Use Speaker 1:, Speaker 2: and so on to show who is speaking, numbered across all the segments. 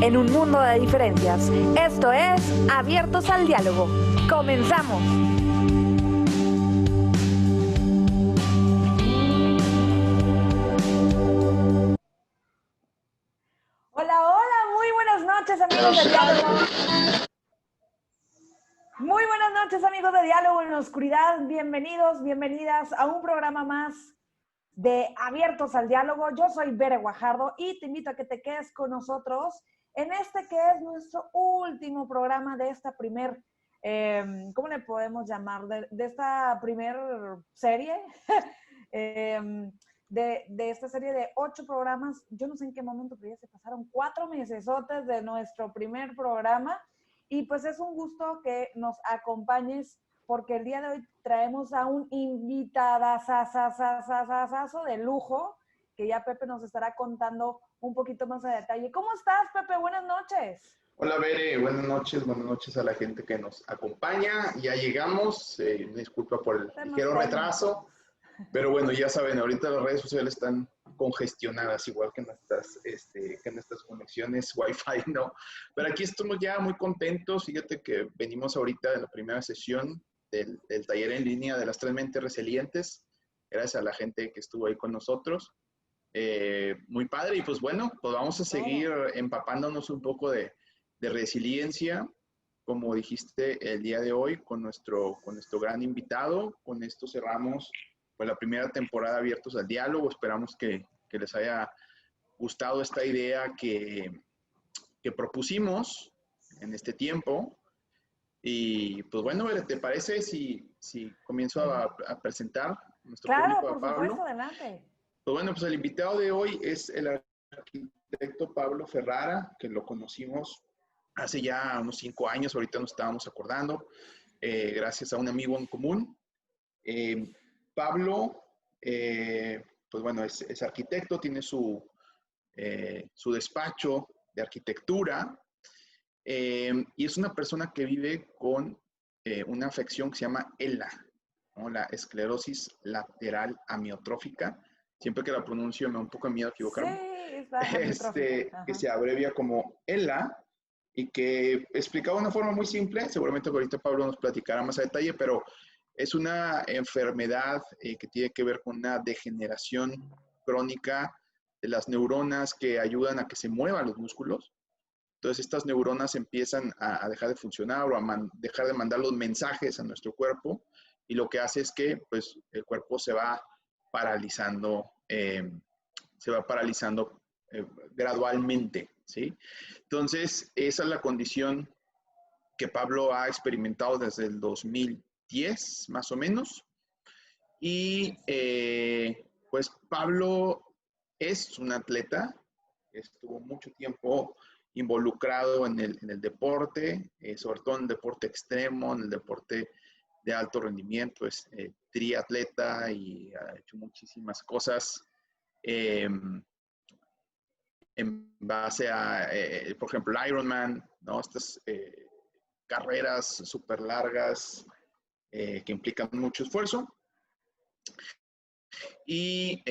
Speaker 1: en un mundo de diferencias. Esto es Abiertos al Diálogo. ¡Comenzamos! Hola, hola, muy buenas noches, amigos de Diálogo. Muy buenas noches, amigos de Diálogo en la Oscuridad. Bienvenidos, bienvenidas a un programa más de Abiertos al Diálogo. Yo soy Bere Guajardo y te invito a que te quedes con nosotros en este que es nuestro último programa de esta ¿cómo le podemos llamar? De esta primer serie, de esta serie de 8 programas. Yo no sé en qué momento, pero ya se pasaron 4 mesesotes de nuestro primer programa. Y pues es un gusto que nos acompañes porque el día de hoy traemos a un invitadazazazazazazo de lujo que ya Pepe nos estará contando un poquito más a detalle. ¿Cómo estás, Pepe? Buenas noches.
Speaker 2: Hola, Bere. Buenas noches a la gente que nos acompaña. Ya llegamos. Disculpa por el ligero retraso. Pero bueno, ya saben, ahorita las redes sociales están congestionadas, igual que nuestras conexiones Wi-Fi, ¿no? Pero aquí estamos ya muy contentos. Fíjate que venimos ahorita de la primera sesión del taller en línea de las 3 mentes resilientes. Gracias a la gente que estuvo ahí con nosotros. Muy padre. Y pues bueno, pues vamos a seguir empapándonos un poco de resiliencia, como dijiste el día de hoy, con nuestro gran invitado. Con esto cerramos pues la primera temporada Abiertos al Diálogo. Esperamos que les haya gustado esta idea que propusimos en este tiempo. Y pues bueno, ¿te parece si comienzo a presentar a nuestro público, a Pablo?
Speaker 1: Claro, por supuesto, adelante.
Speaker 2: Pues bueno, pues el invitado de hoy es el arquitecto Pablo Ferrara, que lo conocimos hace ya unos 5 años, ahorita nos estábamos acordando, gracias a un amigo en común. Pablo, pues bueno, es arquitecto, tiene su despacho de arquitectura, y es una persona que vive con una afección que se llama ELA, ¿no? La esclerosis lateral amiotrófica. Siempre que la pronuncio me da un poco de miedo equivocarme.
Speaker 1: Sí, está amiotrófica.
Speaker 2: Que se abrevia como ELA y que, explicado de una forma muy simple, seguramente ahorita Pablo nos platicará más a detalle, pero es una enfermedad que tiene que ver con una degeneración crónica de las neuronas que ayudan a que se muevan los músculos. Entonces estas neuronas empiezan a dejar de funcionar o a dejar de mandar los mensajes a nuestro cuerpo, y lo que hace es que pues, el cuerpo se va paralizando, gradualmente, ¿sí? Entonces esa es la condición que Pablo ha experimentado desde el 2010, más o menos. Y pues Pablo es un atleta, estuvo mucho tiempo involucrado en el deporte, sobre todo en el deporte extremo, en el deporte de alto rendimiento. Es triatleta y ha hecho muchísimas cosas en base a, por ejemplo, el Ironman, ¿no? Estas carreras súper largas que implican mucho esfuerzo. Y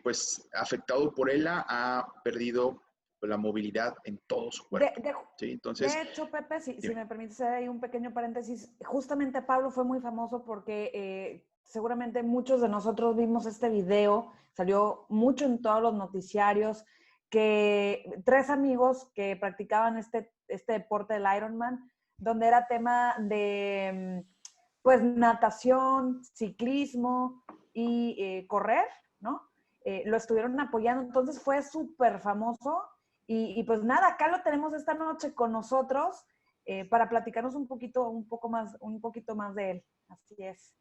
Speaker 2: pues afectado por ELA ha perdido la movilidad en todo su cuerpo. ¿Sí? Entonces,
Speaker 1: de hecho, Pepe, si me permites hacer ahí un pequeño paréntesis, justamente Pablo fue muy famoso porque seguramente muchos de nosotros vimos este video, salió mucho en todos los noticiarios, que 3 amigos que practicaban este deporte del Ironman, donde era tema de pues natación, ciclismo y correr, ¿no? Lo estuvieron apoyando, entonces fue súper famoso. Y pues nada, acá lo tenemos esta noche con nosotros para platicarnos un poquito más de él. Así es.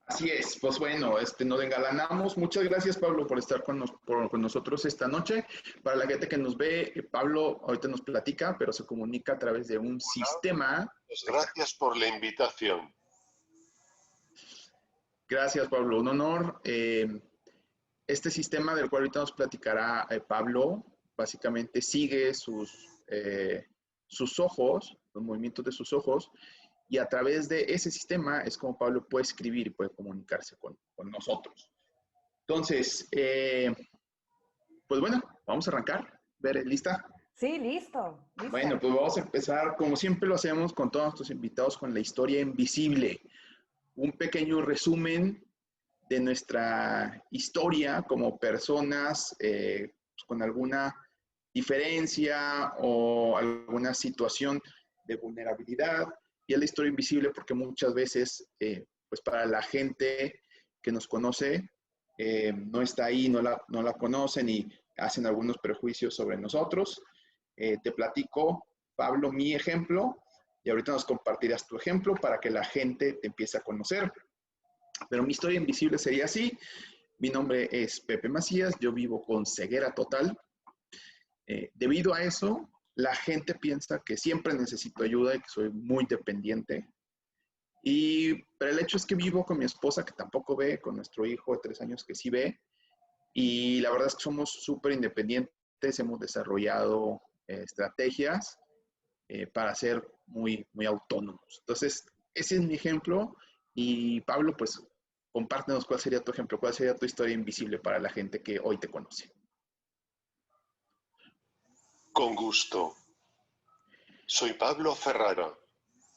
Speaker 2: Así es, pues bueno, nos engalanamos. Muchas gracias, Pablo, por estar con nosotros esta noche. Para la gente que nos ve, Pablo ahorita nos platica, pero se comunica a través de un sistema.
Speaker 3: Pues gracias por la invitación.
Speaker 2: Gracias, Pablo. Un honor. Este sistema del cual ahorita nos platicará Pablo, básicamente sigue sus ojos, los movimientos de sus ojos, y a través de ese sistema es como Pablo puede escribir y puede comunicarse con nosotros. Entonces, pues bueno, vamos a arrancar. ¿Lista?
Speaker 1: Sí, listo.
Speaker 2: Bueno, pues vamos a empezar, como siempre lo hacemos con todos nuestros invitados, con la historia invisible. Un pequeño resumen de nuestra historia como personas pues con alguna diferencia o alguna situación de vulnerabilidad. Y es la historia invisible porque muchas veces, pues para la gente que nos conoce, no está ahí, no la conocen y hacen algunos prejuicios sobre nosotros. Te platico, Pablo, mi ejemplo, y ahorita nos compartirás tu ejemplo para que la gente te empiece a conocer. Pero mi historia invisible sería así. Mi nombre es Pepe Macías, yo vivo con ceguera total. Debido a eso, la gente piensa que siempre necesito ayuda y que soy muy dependiente. Pero el hecho es que vivo con mi esposa, que tampoco ve, con nuestro hijo de 3 años que sí ve, y la verdad es que somos súper independientes, hemos desarrollado estrategias para ser muy, muy autónomos. Entonces, ese es mi ejemplo. Y Pablo, pues, compártenos cuál sería tu ejemplo, cuál sería tu historia invisible para la gente que hoy te conoce.
Speaker 3: Con gusto. Soy Pablo Ferrara.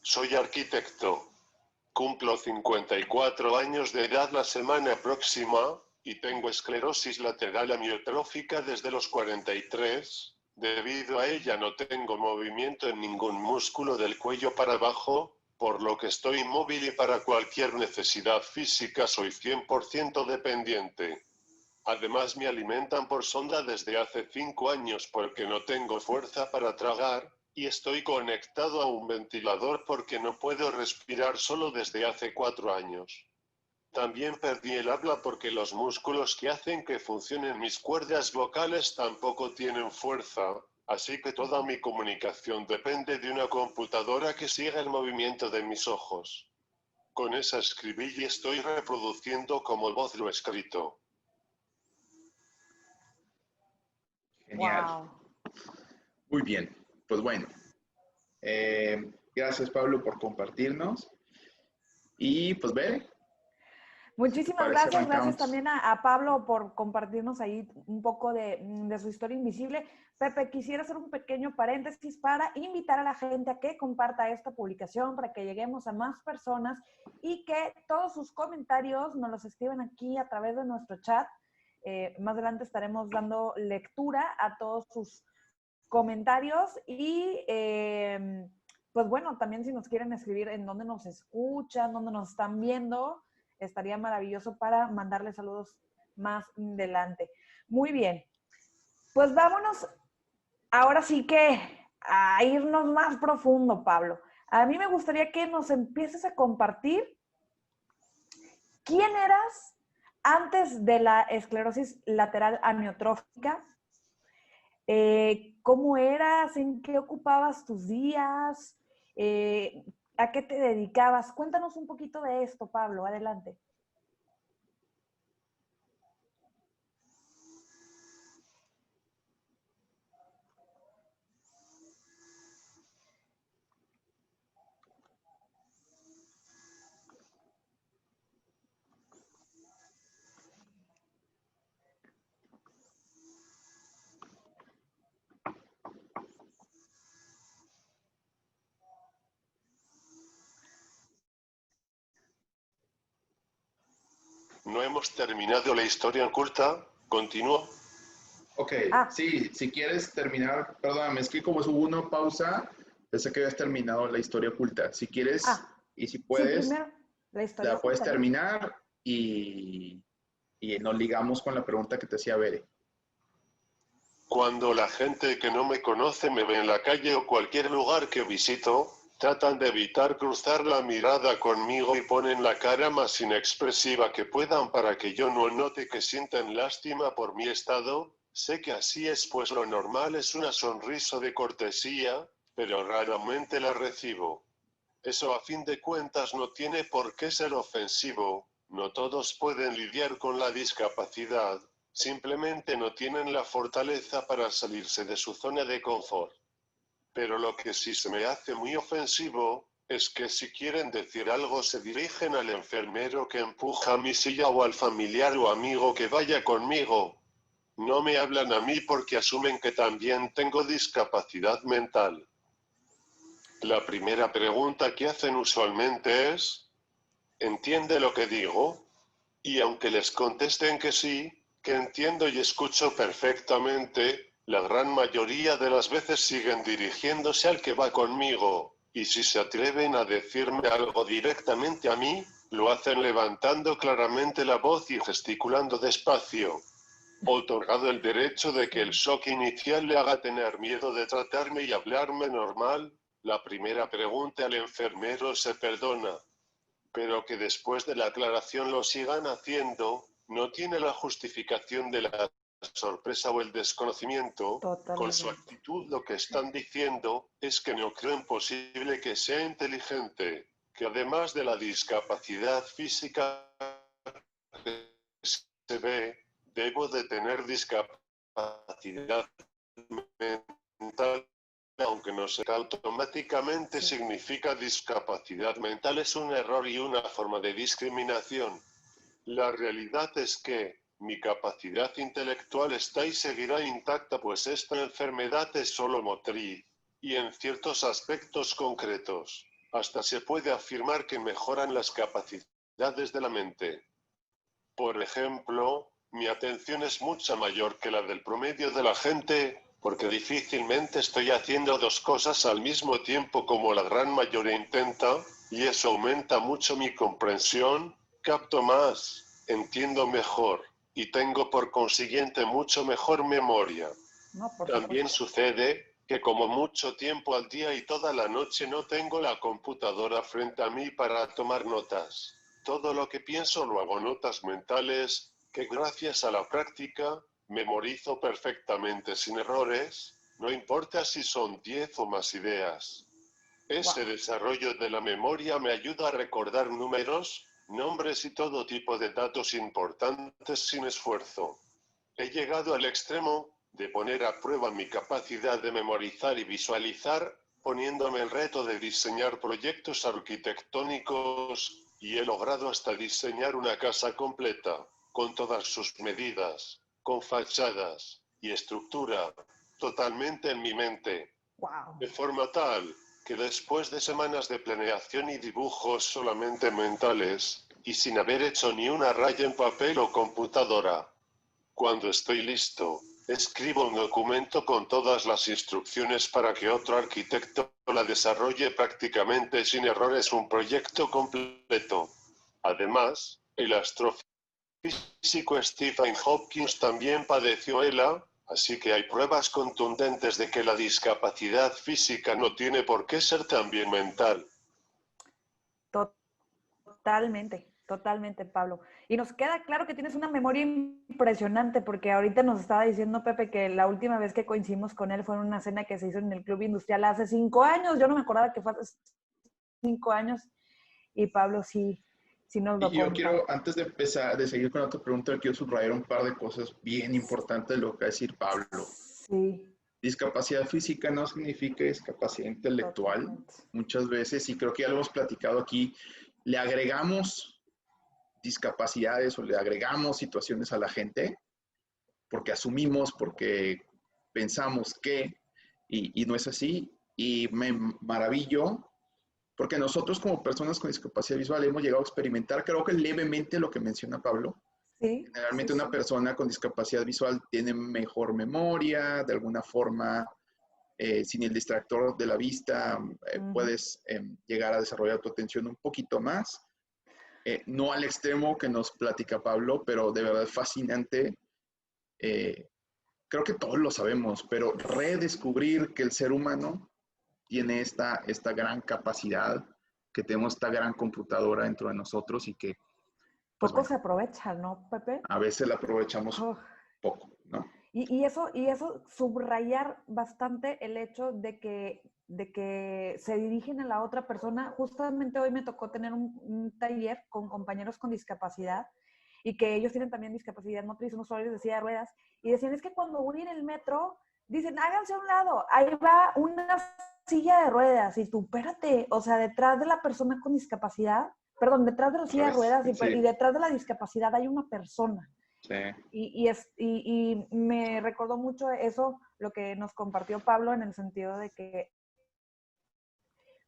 Speaker 3: Soy arquitecto. Cumplo 54 años de edad la semana próxima y tengo esclerosis lateral amiotrófica desde los 43. Debido a ella no tengo movimiento en ningún músculo del cuello para abajo, por lo que estoy inmóvil y para cualquier necesidad física soy 100% dependiente. Además me alimentan por sonda desde hace 5 años porque no tengo fuerza para tragar, y estoy conectado a un ventilador porque no puedo respirar solo desde hace 4 años. También perdí el habla porque los músculos que hacen que funcionen mis cuerdas vocales tampoco tienen fuerza, así que toda mi comunicación depende de una computadora que siga el movimiento de mis ojos. Con esa escribí y estoy reproduciendo como voz lo escrito.
Speaker 2: Genial.
Speaker 1: Wow.
Speaker 2: Muy bien. Pues bueno, gracias Pablo por compartirnos. Y pues Bere, si te
Speaker 1: Muchísimas
Speaker 2: parece,
Speaker 1: gracias. Gracias
Speaker 2: arrancamos.
Speaker 1: también a Pablo por compartirnos ahí un poco de su historia invisible. Pepe, quisiera hacer un pequeño paréntesis para invitar a la gente a que comparta esta publicación para que lleguemos a más personas y que todos sus comentarios nos los escriban aquí a través de nuestro chat. Más adelante estaremos dando lectura a todos sus comentarios y pues bueno, también si nos quieren escribir en dónde nos escuchan, dónde nos están viendo, estaría maravilloso para mandarles saludos más adelante. Muy bien, pues vámonos ahora sí que a irnos más profundo, Pablo. A mí me gustaría que nos empieces a compartir quién eras antes de la esclerosis lateral amiotrófica. ¿Cómo eras? ¿En qué ocupabas tus días? ¿A qué te dedicabas? Cuéntanos un poquito de esto, Pablo. Adelante.
Speaker 3: No hemos terminado la historia oculta. ¿Continúo?
Speaker 2: Ok, sí, si quieres terminar, perdóname, es que como hubo una pausa, pensé que habías terminado la historia oculta. Si quieres y si
Speaker 1: Sí,
Speaker 2: puedes,
Speaker 1: primero la historia
Speaker 2: la puedes
Speaker 1: oculta, listo.
Speaker 2: terminar y nos ligamos con la pregunta que te hacía Bere.
Speaker 3: Cuando la gente que no me conoce me ve en la calle o cualquier lugar que visito, tratan de evitar cruzar la mirada conmigo y ponen la cara más inexpresiva que puedan para que yo no note que sienten lástima por mi estado. Sé que así es, pues lo normal es una sonrisa de cortesía, pero raramente la recibo. Eso a fin de cuentas no tiene por qué ser ofensivo, no todos pueden lidiar con la discapacidad, simplemente no tienen la fortaleza para salirse de su zona de confort. Pero lo que sí se me hace muy ofensivo, es que si quieren decir algo se dirigen al enfermero que empuja mi silla o al familiar o amigo que vaya conmigo. No me hablan a mí porque asumen que también tengo discapacidad mental. La primera pregunta que hacen usualmente es, ¿entiende lo que digo? Y aunque les contesten que sí, que entiendo y escucho perfectamente, la gran mayoría de las veces siguen dirigiéndose al que va conmigo, y si se atreven a decirme algo directamente a mí, lo hacen levantando claramente la voz y gesticulando despacio. Otorgado el derecho de que el shock inicial le haga tener miedo de tratarme y hablarme normal, la primera pregunta al enfermero se perdona. Pero que después de la aclaración lo sigan haciendo, no tiene la justificación de la sorpresa o el desconocimiento. Con su
Speaker 1: Totalmente.
Speaker 3: actitud lo que están diciendo es que no creen posible que sea inteligente, que además de la discapacidad física que se ve, debo de tener discapacidad mental, aunque no sea automáticamente
Speaker 1: Sí.
Speaker 3: significa discapacidad mental, es un error y una forma de discriminación. La realidad es que mi capacidad intelectual está y seguirá intacta, pues esta enfermedad es solo motriz, y en ciertos aspectos concretos, hasta se puede afirmar que mejoran las capacidades de la mente. Por ejemplo, mi atención es mucho mayor que la del promedio de la gente, porque difícilmente estoy haciendo dos cosas al mismo tiempo como la gran mayoría intenta, y eso aumenta mucho mi comprensión, capto más, entiendo mejor, y tengo por consiguiente mucho mejor memoria.
Speaker 1: No, por
Speaker 3: También
Speaker 1: supuesto.
Speaker 3: sucede que como mucho tiempo al día y toda la noche no tengo la computadora frente a mí para tomar notas. Todo lo que pienso lo hago notas mentales, que gracias a la práctica, memorizo perfectamente sin errores, no importa si son 10 o más ideas. Ese
Speaker 1: Wow.
Speaker 3: desarrollo de la memoria me ayuda a recordar números, nombres y todo tipo de datos importantes sin esfuerzo. He llegado al extremo de poner a prueba mi capacidad de memorizar y visualizar, poniéndome el reto de diseñar proyectos arquitectónicos, y he logrado hasta diseñar una casa completa, con todas sus medidas, con fachadas y estructura, totalmente en mi mente,
Speaker 1: Wow.
Speaker 3: de forma tal que después de semanas de planeación y dibujos solamente mentales, y sin haber hecho ni una raya en papel o computadora, cuando estoy listo, escribo un documento con todas las instrucciones para que otro arquitecto la desarrolle prácticamente sin errores, un proyecto completo. Además, el astrofísico Stephen Hawking también padeció ELA, así que hay pruebas contundentes de que la discapacidad física no tiene por qué ser también mental.
Speaker 1: Totalmente, totalmente, Pablo. Y nos queda claro que tienes una memoria impresionante, porque ahorita nos estaba diciendo Pepe que la última vez que coincidimos con él fue en una cena que se hizo en el Club Industrial hace 5 años. Yo no me acordaba que fue hace 5 años, y Pablo sí nos lo
Speaker 2: Y yo
Speaker 1: contó.
Speaker 2: quiero, antes de empezar, de seguir con la otra pregunta, quiero subrayar un par de cosas bien importantes de lo que va a decir Pablo.
Speaker 1: Sí,
Speaker 2: Discapacidad física no significa discapacidad intelectual.
Speaker 1: totalmente.
Speaker 2: Muchas veces, y creo que ya lo hemos platicado aquí, le agregamos discapacidades o le agregamos situaciones a la gente porque asumimos, porque pensamos que, y no es así. Y me maravillo porque nosotros como personas con discapacidad visual hemos llegado a experimentar, creo que levemente lo que menciona Pablo.
Speaker 1: Sí, sí,
Speaker 2: Generalmente una
Speaker 1: sí.
Speaker 2: persona con discapacidad visual tiene mejor memoria, de alguna forma, sin el distractor de la vista,
Speaker 1: Uh-huh.
Speaker 2: puedes llegar a desarrollar tu atención un poquito más. No al extremo que nos platica Pablo, pero de verdad fascinante. Eh, Creo que todos lo sabemos, pero redescubrir que el ser humano tiene esta gran capacidad, que tenemos esta gran computadora dentro de nosotros y que, pues
Speaker 1: Poco
Speaker 2: bueno,
Speaker 1: se aprovecha, ¿no, Pepe?
Speaker 2: a veces la aprovechamos
Speaker 1: Oh.
Speaker 2: poco, ¿no?
Speaker 1: Y eso subrayar bastante el hecho de que se dirigen a la otra persona. Justamente hoy me tocó tener un taller con compañeros con discapacidad, y que ellos tienen también discapacidad motriz, unos usuarios de silla de ruedas, y decían, es que cuando voy en el metro, dicen, háganse a un lado, ahí va una silla de ruedas, y tú, espérate, o sea, detrás de la persona con discapacidad, perdón, detrás de la
Speaker 2: Al
Speaker 1: silla de
Speaker 2: revés,
Speaker 1: ruedas y
Speaker 2: sí,
Speaker 1: detrás de la discapacidad hay una persona.
Speaker 2: Sí.
Speaker 1: Y me recordó mucho eso, lo que nos compartió Pablo, en el sentido de que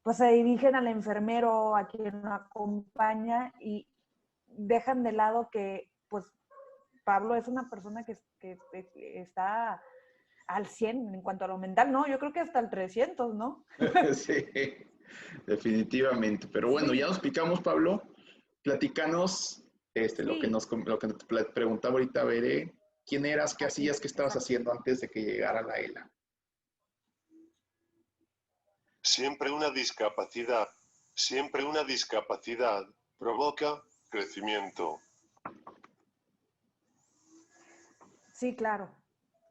Speaker 1: pues se dirigen al enfermero, a quien lo acompaña, y dejan de lado que pues Pablo es una persona que está al 100 en cuanto a lo mental, ¿no? Yo creo que hasta el 300, ¿no?
Speaker 2: Sí, definitivamente. Pero bueno,
Speaker 1: Sí,
Speaker 2: ya nos picamos, Pablo. Platícanos
Speaker 1: sí,
Speaker 2: lo que te preguntaba ahorita, Bere. ¿Quién eras? ¿Qué
Speaker 1: así,
Speaker 2: hacías? ¿Qué estabas
Speaker 1: exacto.
Speaker 2: haciendo antes de que llegara la ELA?
Speaker 3: Siempre una discapacidad. Siempre una discapacidad provoca crecimiento.
Speaker 1: Sí, claro,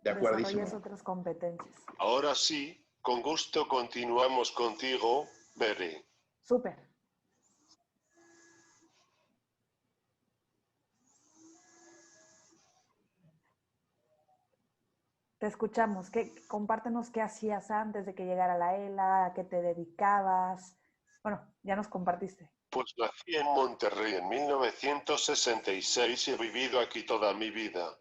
Speaker 2: De
Speaker 1: desarrollas
Speaker 2: acuerdísimo.
Speaker 1: otras competencias.
Speaker 3: Ahora sí, con gusto continuamos contigo, Bere.
Speaker 1: Súper. Te escuchamos. Compártenos qué hacías antes de que llegara la ELA, a qué te dedicabas. Bueno, ya nos compartiste.
Speaker 3: Pues nací en Monterrey en 1966 y he vivido aquí toda mi vida.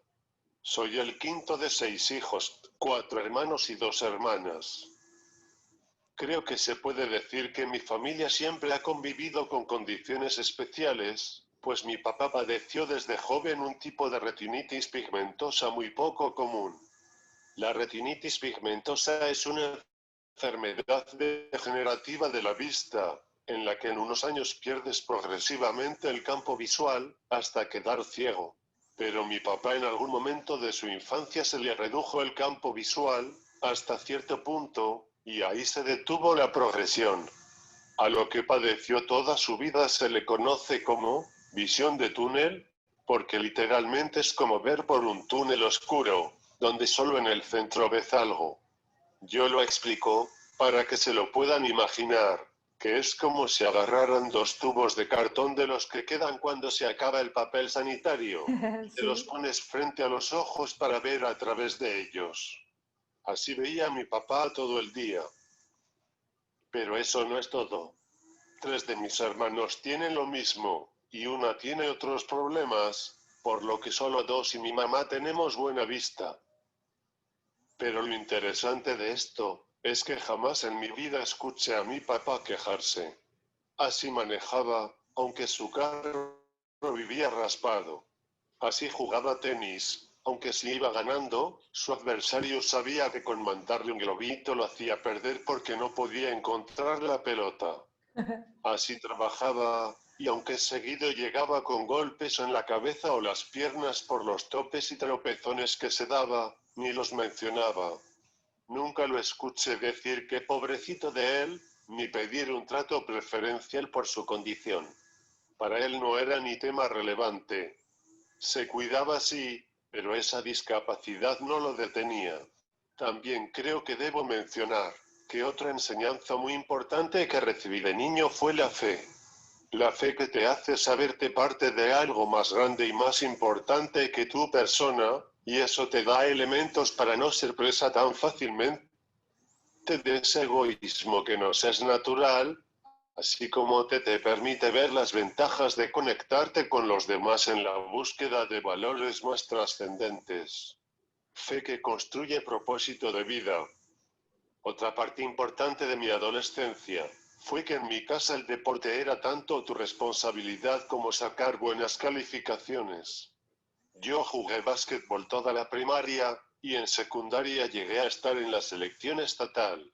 Speaker 3: Soy el quinto de 6 hijos, 4 hermanos y 2 hermanas. Creo que se puede decir que mi familia siempre ha convivido con condiciones especiales, pues mi papá padeció desde joven un tipo de retinitis pigmentosa muy poco común. La retinitis pigmentosa es una enfermedad degenerativa de la vista, en la que en unos años pierdes progresivamente el campo visual, hasta quedar ciego. Pero mi papá en algún momento de su infancia se le redujo el campo visual, hasta cierto punto, y ahí se detuvo la progresión. A lo que padeció toda su vida se le conoce como visión de túnel, porque literalmente es como ver por un túnel oscuro, donde solo en el centro ves algo. Yo lo explico, para que se lo puedan imaginar, que es como si agarraran 2 tubos de cartón de los que quedan cuando se acaba el papel sanitario, y te los
Speaker 1: Sí.
Speaker 3: pones frente a los ojos para ver a través de ellos. Así veía a mi papá todo el día. Pero eso no es todo. 3 de mis hermanos tienen lo mismo, y una tiene otros problemas, por lo que solo 2 y mi mamá tenemos buena vista. Pero lo interesante de esto, es que jamás en mi vida escuché a mi papá quejarse. Así manejaba, aunque su carro vivía raspado. Así jugaba tenis, aunque si iba ganando, su adversario sabía que con mandarle un globito lo hacía perder porque no podía encontrar la pelota. Así trabajaba, y aunque seguido llegaba con golpes en la cabeza o las piernas por los topes y tropezones que se daba, ni los mencionaba. Nunca lo escuché decir que pobrecito de él, ni pedir un trato preferencial por su condición. Para él no era ni tema relevante. Se cuidaba sí, pero esa discapacidad no lo detenía. También creo que debo mencionar que otra enseñanza muy importante que recibí de niño fue la fe. La fe que te hace saberte parte de algo más grande y más importante que tu persona, y eso te da elementos para no ser presa tan fácilmente de ese egoísmo que nos es natural, así como te permite ver las ventajas de conectarte con los demás en la búsqueda de valores más trascendentes. Fe que construye propósito de vida. Otra parte importante de mi adolescencia fue que en mi casa el deporte era tanto tu responsabilidad como sacar buenas calificaciones. Yo jugué básquetbol toda la primaria, y en secundaria llegué a estar en la selección estatal.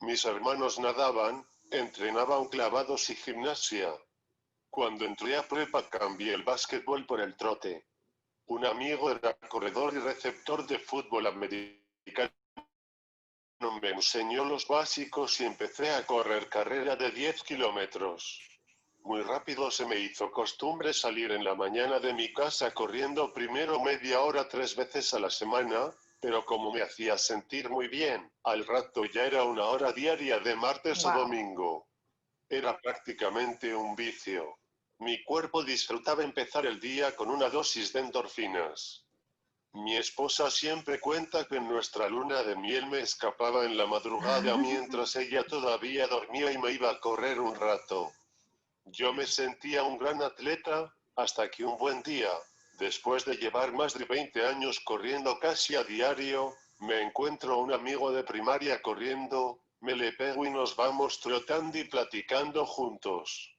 Speaker 3: Mis hermanos nadaban, entrenaban clavados y gimnasia. Cuando entré a prepa cambié el básquetbol por el trote. Un amigo era corredor y receptor de fútbol americano. Me enseñó los básicos y empecé a correr carrera de 10 kilómetros. Muy rápido se me hizo costumbre salir en la mañana de mi casa corriendo primero media hora 3 veces a la semana, pero como me hacía sentir muy bien, al rato ya era 1 hora diaria de martes a
Speaker 1: Wow.
Speaker 3: domingo. Era prácticamente un vicio. Mi cuerpo disfrutaba empezar el día con una dosis de endorfinas. Mi esposa siempre cuenta que en nuestra luna de miel me escapaba en la madrugada mientras ella todavía dormía y me iba a correr un rato. Yo me sentía un gran atleta, hasta que un buen día, Después de llevar más de 20 años corriendo casi a diario, me encuentro a un amigo de primaria corriendo, me le pego y nos vamos trotando y platicando juntos.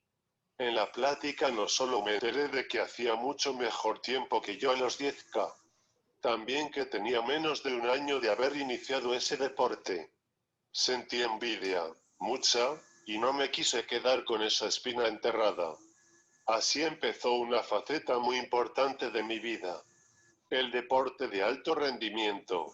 Speaker 3: En la plática no solo me enteré de que hacía mucho mejor tiempo que yo en los 10K, también que tenía menos de un año de haber iniciado ese deporte. Sentí envidia, mucha, y no me quise quedar con esa espina enterrada. Así empezó una faceta muy importante de mi vida. El deporte de alto rendimiento.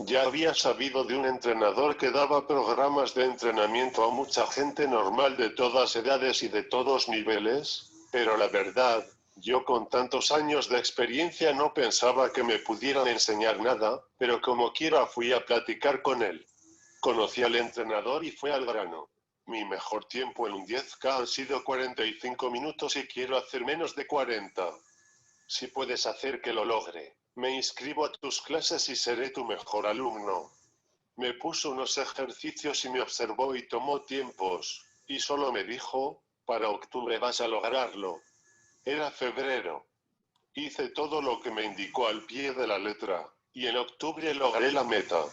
Speaker 3: Ya había sabido de un entrenador que daba programas de entrenamiento a mucha gente normal de todas edades y de todos niveles, pero la verdad, yo con tantos años de experiencia no pensaba que me pudieran enseñar nada, pero como quiera fui a platicar con él. Conocí al entrenador y fue al grano. Mi mejor tiempo en un 10K han sido 45 minutos y quiero hacer menos de 40. Si puedes hacer que lo logre, me inscribo a tus clases y seré tu mejor alumno. Me puso unos ejercicios y me observó y tomó tiempos, y solo me dijo, para octubre vas a lograrlo. Era febrero. Hice todo lo que me indicó al pie de la letra, y en octubre logré la meta.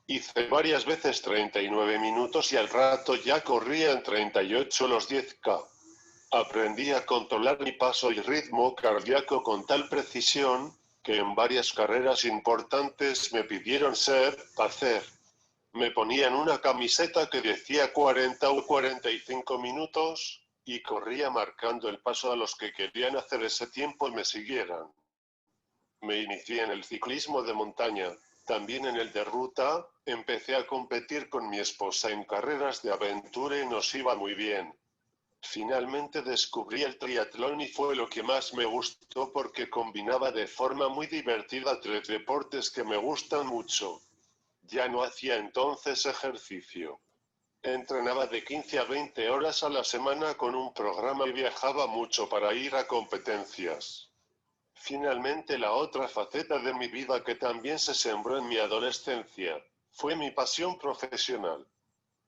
Speaker 3: Hice varias veces 39 minutos y al rato ya corría en 38 los 10K. Aprendí a controlar mi paso y ritmo cardíaco con tal precisión, que en varias carreras importantes me pidieron hacer. Me ponían una camiseta que decía 40 o 45 minutos, y corría marcando el paso a los que querían hacer ese tiempo y me siguieran. Me inicié en el ciclismo de montaña, también en el de ruta, empecé a competir con mi esposa en carreras de aventura y nos iba muy bien. Finalmente descubrí el triatlón y fue lo que más me gustó porque combinaba de forma muy divertida 3 deportes que me gustan mucho. Ya no hacía entonces ejercicio. Entrenaba de 15 a 20 horas a la semana con un programa y viajaba mucho para ir a competencias. Finalmente la otra faceta de mi vida que también se sembró en mi adolescencia, fue mi pasión profesional.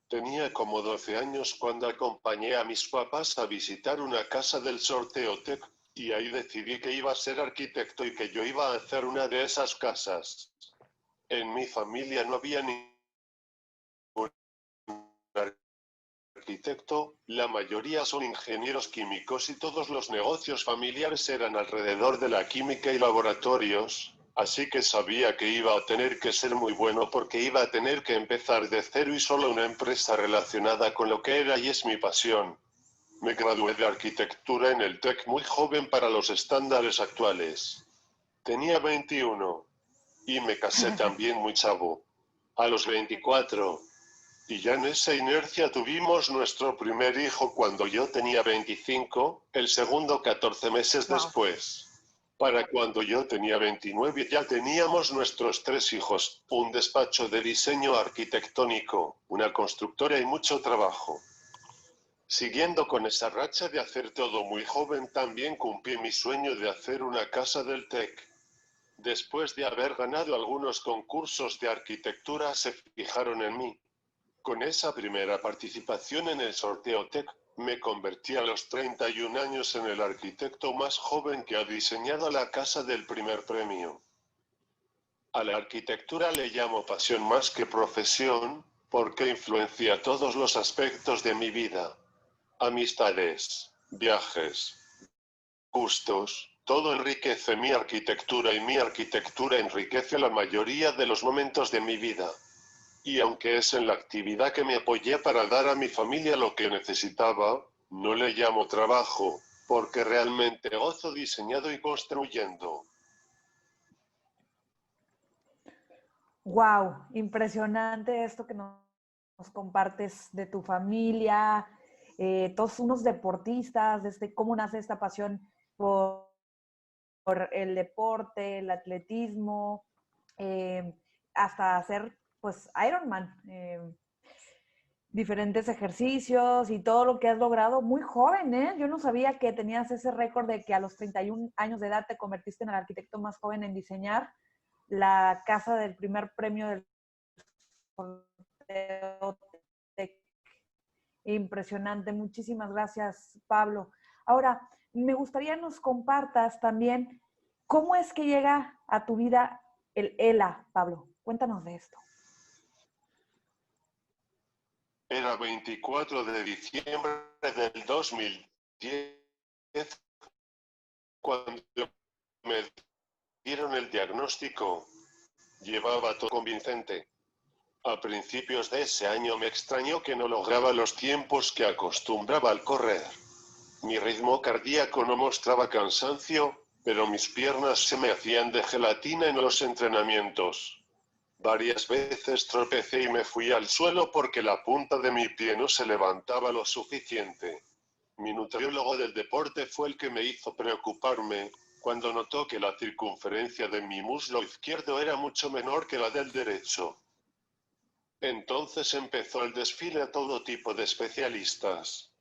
Speaker 3: Tenía como 12 años cuando acompañé a mis papás a visitar una casa del Sorteotec, y ahí decidí que iba a ser arquitecto y que yo iba a hacer una de esas casas. En mi familia no había ningún arquitecto, la mayoría son ingenieros químicos y todos los negocios familiares eran alrededor de la química y laboratorios, así que sabía que iba a tener que ser muy bueno porque iba a tener que empezar de cero y solo una empresa relacionada con lo que era y es mi pasión. Me gradué de arquitectura en el TEC muy joven para los estándares actuales. Tenía 21. Y me casé también muy chavo. A los 24. Y ya en esa inercia tuvimos nuestro primer hijo cuando yo tenía 25, el segundo 14 meses después. Para cuando yo tenía 29 ya teníamos nuestros 3 hijos, un despacho de diseño arquitectónico, una constructora y mucho trabajo. Siguiendo con esa racha de hacer todo muy joven también cumplí mi sueño de hacer una casa del TEC. Después de haber ganado algunos concursos de arquitectura se fijaron en mí. Con esa primera participación en el Sorteotec, me convertí a los 31 años en el arquitecto más joven que ha diseñado la casa del primer premio. A la arquitectura le llamo pasión más que profesión, porque influencia todos los aspectos de mi vida. Amistades, viajes, gustos, todo enriquece mi arquitectura y mi arquitectura enriquece la mayoría de los momentos de mi vida. Y aunque es en la actividad que me apoyé para dar a mi familia lo que necesitaba, no le llamo trabajo, porque realmente gozo diseñando y construyendo.
Speaker 1: Wow, impresionante esto que nos compartes de tu familia, todos unos deportistas, desde cómo nace esta pasión por el deporte, el atletismo, hasta hacer pues Ironman, diferentes ejercicios y todo lo que has logrado muy joven, ¿eh? Yo no sabía que tenías ese récord de que a los 31 años de edad te convertiste en el arquitecto más joven en diseñar la casa del primer premio del sorteo. Impresionante. Muchísimas gracias, Pablo. Ahora, me gustaría nos compartas también ¿Cómo es que llega a tu vida el ELA, Pablo? Cuéntanos de esto.
Speaker 3: Era 24 de diciembre del 2010 cuando me dieron el diagnóstico. Llevaba todo convincente. A principios de ese año me extrañó que no lograba los tiempos que acostumbraba al correr. Mi ritmo cardíaco no mostraba cansancio, pero mis piernas se me hacían de gelatina en los entrenamientos. Varias veces tropecé y me fui al suelo porque la punta de mi pie no se levantaba lo suficiente. Mi nutriólogo del deporte fue el que me hizo preocuparme, cuando notó que la circunferencia de mi muslo izquierdo era mucho menor que la del derecho. Entonces empezó el desfile a todo tipo de especialistas.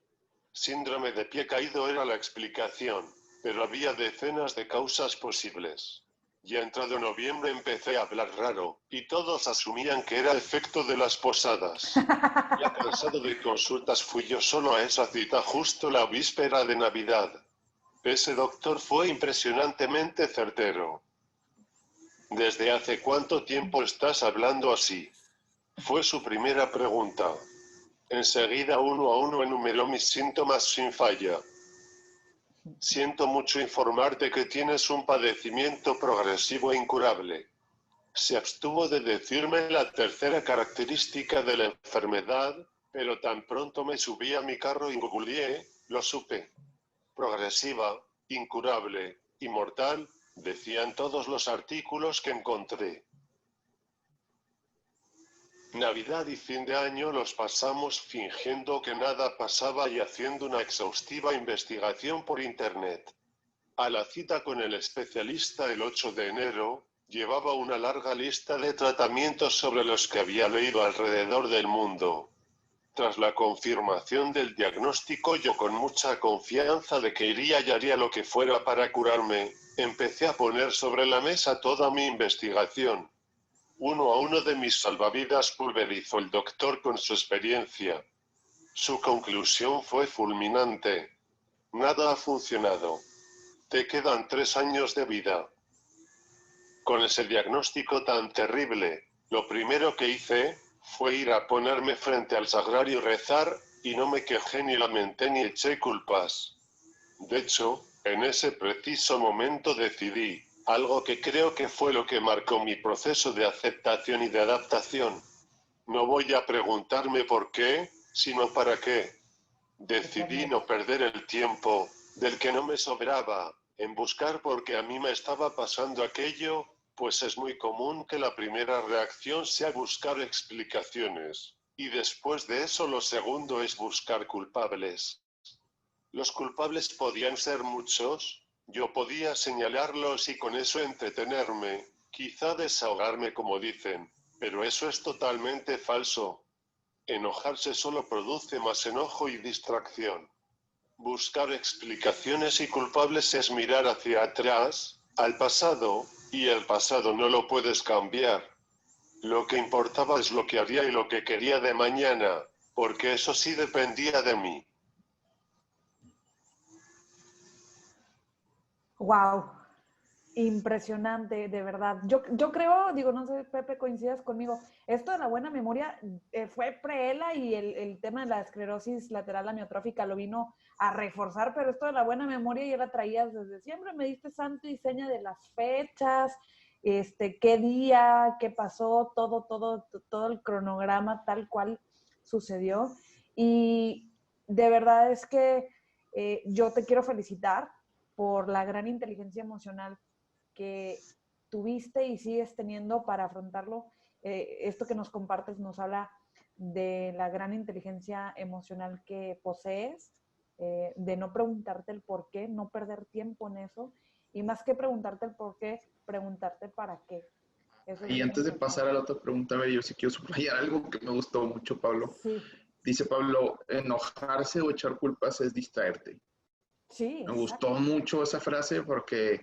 Speaker 3: Síndrome de pie caído era la explicación, pero había decenas de causas posibles. Ya entrado noviembre empecé a hablar raro, y todos asumían que era efecto de las posadas. Ya cansado de consultas fui yo solo a esa cita justo la víspera de Navidad. Ese doctor fue impresionantemente certero. ¿Desde hace cuánto tiempo estás hablando así? Fue su primera pregunta. Enseguida uno a uno enumeró mis síntomas sin falla. Siento mucho informarte que tienes un padecimiento progresivo e incurable. Se abstuvo de decirme la tercera característica de la enfermedad, pero tan pronto me subí a mi carro y googleé, lo supe. Progresiva, incurable, inmortal, decían todos los artículos que encontré. Navidad y fin de año los pasamos fingiendo que nada pasaba y haciendo una exhaustiva investigación por internet. A la cita con el especialista el 8 de enero, llevaba una larga lista de tratamientos sobre los que había leído alrededor del mundo. Tras la confirmación del diagnóstico, yo con mucha confianza de que iría y haría lo que fuera para curarme, empecé a poner sobre la mesa toda mi investigación. Uno a uno de mis salvavidas pulverizó el doctor con su experiencia. Su conclusión fue fulminante. Nada ha funcionado. Te quedan 3 años de vida. Con ese diagnóstico tan terrible, lo primero que hice fue ir a ponerme frente al sagrario y rezar, y no me quejé ni lamenté ni eché culpas. De hecho, en ese preciso momento decidí, algo que creo que fue lo que marcó mi proceso de aceptación y de adaptación. No voy a preguntarme por qué, sino para qué. Decidí no perder el tiempo, del que no me sobraba, en buscar por qué a mí me estaba pasando aquello, pues es muy común que la primera reacción sea buscar explicaciones, y después de eso lo segundo es buscar culpables. Los culpables podían ser muchos, yo podía señalarlos y con eso entretenerme, quizá desahogarme como dicen, pero eso es totalmente falso. Enojarse solo produce más enojo y distracción. Buscar explicaciones y culpables es mirar hacia atrás, al pasado, y el pasado no lo puedes cambiar. Lo que importaba es lo que haría y lo que quería de mañana, porque eso sí dependía de mí.
Speaker 1: Wow, impresionante, de verdad. Yo creo, digo, no sé, Pepe, coincidas conmigo, esto de la buena memoria fue pre-ELA y el tema de la esclerosis lateral amiotrófica lo vino a reforzar, pero esto de la buena memoria ya la traías desde siempre. Me diste santo y seña de las fechas, qué día, qué pasó, todo el cronograma tal cual sucedió. Y de verdad es que yo te quiero felicitar por la gran inteligencia emocional que tuviste y sigues teniendo para afrontarlo. Esto que nos compartes nos habla de la gran inteligencia emocional que posees, de no preguntarte el por qué, no perder tiempo en eso, y más que preguntarte el por qué, preguntarte para qué. Eso es
Speaker 2: Y
Speaker 1: bien
Speaker 2: antes de
Speaker 1: importante.
Speaker 2: pasar a la otra pregunta, a ver, yo sí quiero subrayar algo que me gustó mucho, Pablo.
Speaker 1: Sí,
Speaker 2: Dice Pablo, enojarse o echar culpas es distraerte.
Speaker 1: sí,
Speaker 2: Me gustó
Speaker 1: exacto.
Speaker 2: mucho esa frase porque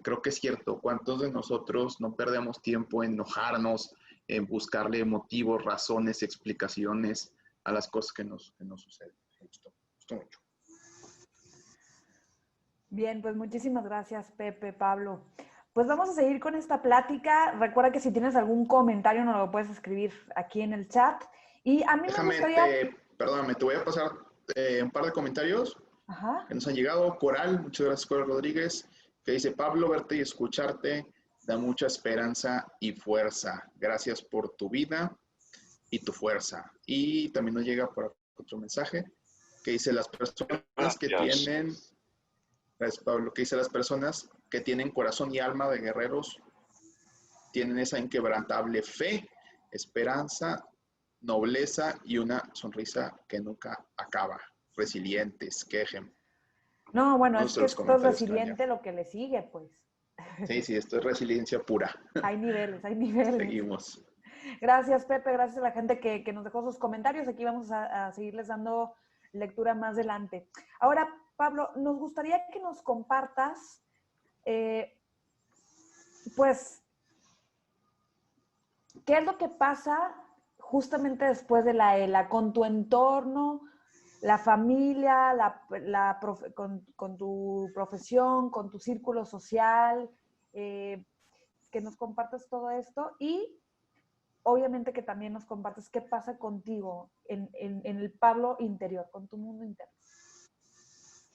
Speaker 2: creo que es cierto. ¿Cuántos de nosotros no perdemos tiempo en enojarnos, en buscarle motivos, razones, explicaciones a las cosas que nos suceden? Me gustó mucho.
Speaker 1: Bien, pues muchísimas gracias, Pepe, Pablo. Pues vamos a seguir con esta plática. Recuerda que si tienes algún comentario nos lo puedes escribir aquí en el chat. Y a mí me gustaría...
Speaker 2: Perdóname, te voy a pasar un par de comentarios
Speaker 1: Ajá.
Speaker 2: que nos han llegado. Coral, muchas gracias, Coral Rodríguez, que dice: Pablo, verte y escucharte da mucha esperanza y fuerza. Gracias por tu vida y tu fuerza. Y también nos llega por otro mensaje que dice: las personas que tienen, gracias Pablo, que dice: las personas que tienen corazón y alma de guerreros tienen esa inquebrantable fe, esperanza, nobleza y una sonrisa que nunca acaba. Resilientes, quejen.
Speaker 1: No, bueno, es que
Speaker 2: Nuestros
Speaker 1: esto es
Speaker 2: comentarios que
Speaker 1: resiliente lo que le sigue, pues.
Speaker 2: Sí, esto es resiliencia pura.
Speaker 1: Hay niveles, hay niveles.
Speaker 2: Seguimos.
Speaker 1: Gracias, Pepe, gracias a la gente que nos dejó sus comentarios. Aquí vamos a seguirles dando lectura más adelante. Ahora, Pablo, nos gustaría que nos compartas, pues, ¿qué es lo que pasa justamente después de la ELA con tu entorno, la familia, con tu profesión, con tu círculo social? Que nos compartas todo esto y obviamente que también nos compartas qué pasa contigo en el Pablo interior, con tu mundo interno.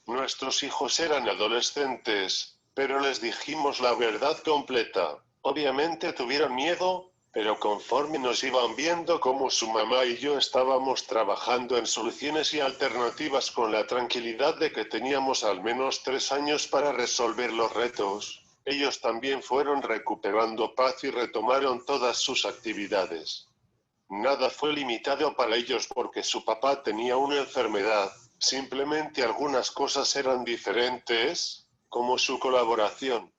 Speaker 3: Nuestros hijos eran adolescentes, pero les dijimos la verdad completa. Obviamente tuvieron miedo, pero conforme nos iban viendo cómo su mamá y yo estábamos trabajando en soluciones y alternativas con la tranquilidad de que teníamos al menos 3 años para resolver los retos, ellos también fueron recuperando paz y retomaron todas sus actividades. Nada fue limitado para ellos porque su papá tenía una enfermedad, simplemente algunas cosas eran diferentes, como su colaboración.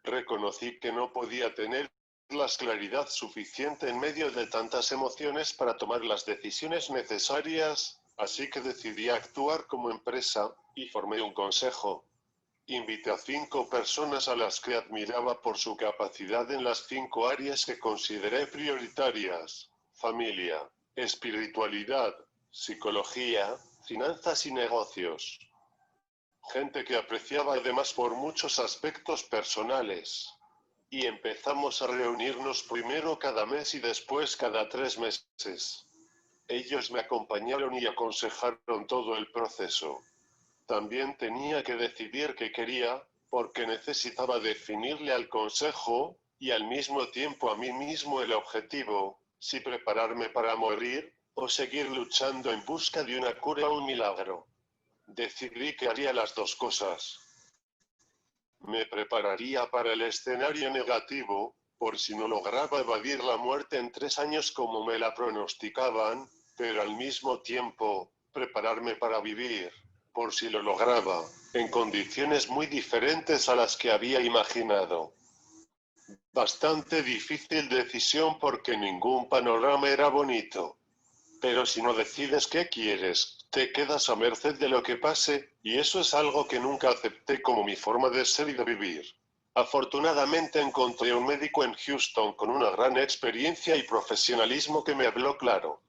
Speaker 3: Reconocí que no podía tener la claridad suficiente en medio de tantas emociones para tomar las decisiones necesarias, así que decidí actuar como empresa, y formé un consejo. Invité a 5 personas a las que admiraba por su capacidad en las 5 áreas que consideré prioritarias: familia, espiritualidad, psicología, finanzas y negocios. Gente que apreciaba además por muchos aspectos personales. Y empezamos a reunirnos primero cada mes y después cada 3 meses. Ellos me acompañaron y aconsejaron todo el proceso. También tenía que decidir qué quería, porque necesitaba definirle al consejo, y al mismo tiempo a mí mismo el objetivo, si prepararme para morir, o seguir luchando en busca de una cura o un milagro. Decidí que haría las 2 cosas. Me prepararía para el escenario negativo, por si no lograba evadir la muerte en 3 años como me la pronosticaban, pero al mismo tiempo, prepararme para vivir, por si lo lograba, en condiciones muy diferentes a las que había imaginado. Bastante difícil decisión porque ningún panorama era bonito. Pero si no decides qué quieres, te quedas a merced de lo que pase, y eso es algo que nunca acepté como mi forma de ser y de vivir. Afortunadamente encontré un médico en Houston con una gran experiencia y profesionalismo que me habló claro.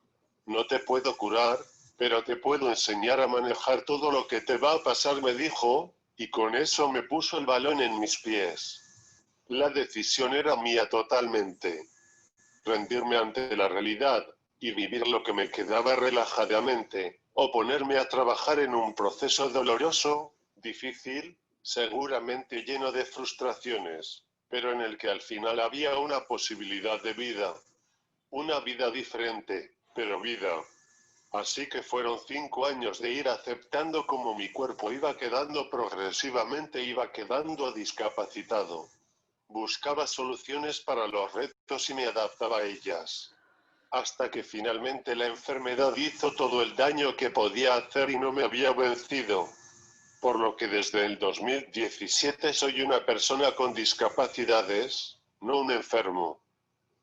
Speaker 3: No te puedo curar, pero te puedo enseñar a manejar todo lo que te va a pasar, me dijo, y con eso me puso el balón en mis pies. La decisión era mía totalmente. Rendirme ante la realidad, y vivir lo que me quedaba relajadamente, o ponerme a trabajar en un proceso doloroso, difícil, seguramente lleno de frustraciones, pero en el que al final había una posibilidad de vida. Una vida diferente, pero vida. Así que fueron 5 años de ir aceptando cómo mi cuerpo iba quedando progresivamente discapacitado. Buscaba soluciones para los retos y me adaptaba a ellas. Hasta que finalmente la enfermedad hizo todo el daño que podía hacer y no me había vencido. Por lo que desde el 2017 soy una persona con discapacidades, no un enfermo.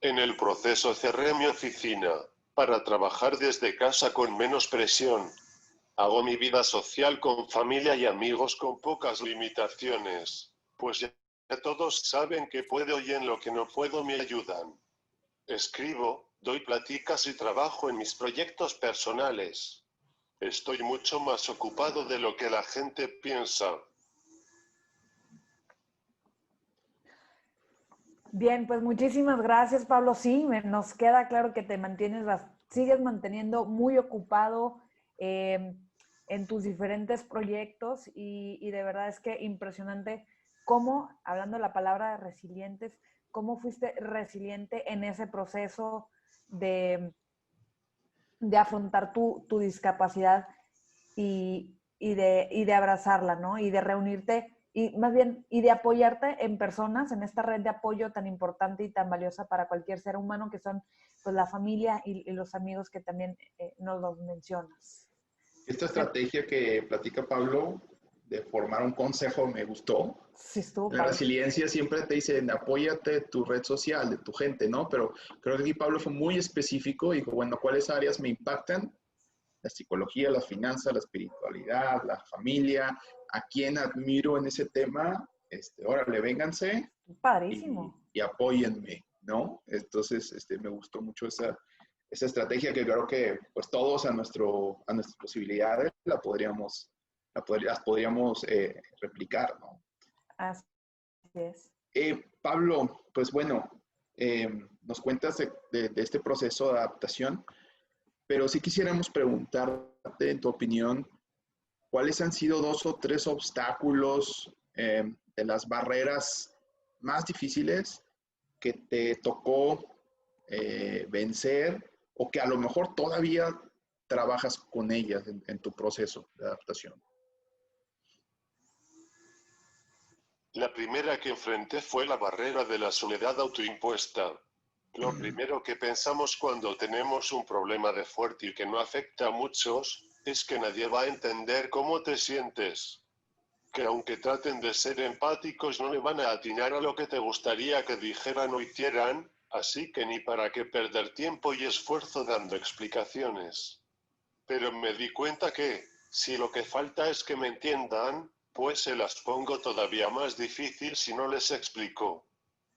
Speaker 3: En el proceso cerré mi oficina, para trabajar desde casa con menos presión. Hago mi vida social con familia y amigos con pocas limitaciones, pues ya todos saben que puedo y en lo que no puedo me ayudan. Escribo, doy pláticas y trabajo en mis proyectos personales. Estoy mucho más ocupado de lo que la gente piensa.
Speaker 1: Bien, pues muchísimas gracias, Pablo. Sí, nos queda claro que te sigues manteniendo muy ocupado en tus diferentes proyectos y de verdad es que impresionante cómo, hablando de la palabra resilientes, cómo fuiste resiliente en ese proceso de, de afrontar tu discapacidad y de abrazarla, ¿no? Y de reunirte, y más bien, y de apoyarte en personas, en esta red de apoyo tan importante y tan valiosa para cualquier ser humano, que son pues la familia y los amigos que también nos los mencionas.
Speaker 2: Esta estrategia que platica Pablo de formar un consejo me gustó.
Speaker 1: Sí, estuvo
Speaker 2: En la
Speaker 1: padre.
Speaker 2: resiliencia siempre te dicen, apóyate de tu red social, de tu gente, ¿no? Pero creo que aquí Pablo fue muy específico y dijo, bueno, ¿cuáles áreas me impactan? La psicología, las finanzas, la espiritualidad, la familia, a quién admiro en ese tema, órale, vénganse
Speaker 1: Padrísimo.
Speaker 2: y apóyenme, ¿no? Entonces, me gustó mucho esa estrategia que creo que pues todos a nuestras posibilidades las podríamos replicar, ¿no?
Speaker 1: Así es.
Speaker 2: Pablo, pues bueno, nos cuentas de este proceso de adaptación, pero sí quisiéramos preguntarte, en tu opinión, ¿cuáles han sido 2 o 3 obstáculos de las barreras más difíciles que te tocó vencer o que a lo mejor todavía trabajas con ellas en tu proceso de adaptación?
Speaker 3: La primera que enfrenté fue la barrera de la soledad autoimpuesta. Lo primero que pensamos cuando tenemos un problema de fuerte y que no afecta a muchos, es que nadie va a entender cómo te sientes. Que aunque traten de ser empáticos no le van a atinar a lo que te gustaría que dijeran o hicieran, así que ni para qué perder tiempo y esfuerzo dando explicaciones. Pero me di cuenta que, si lo que falta es que me entiendan, pues se las pongo todavía más difícil si no les explico.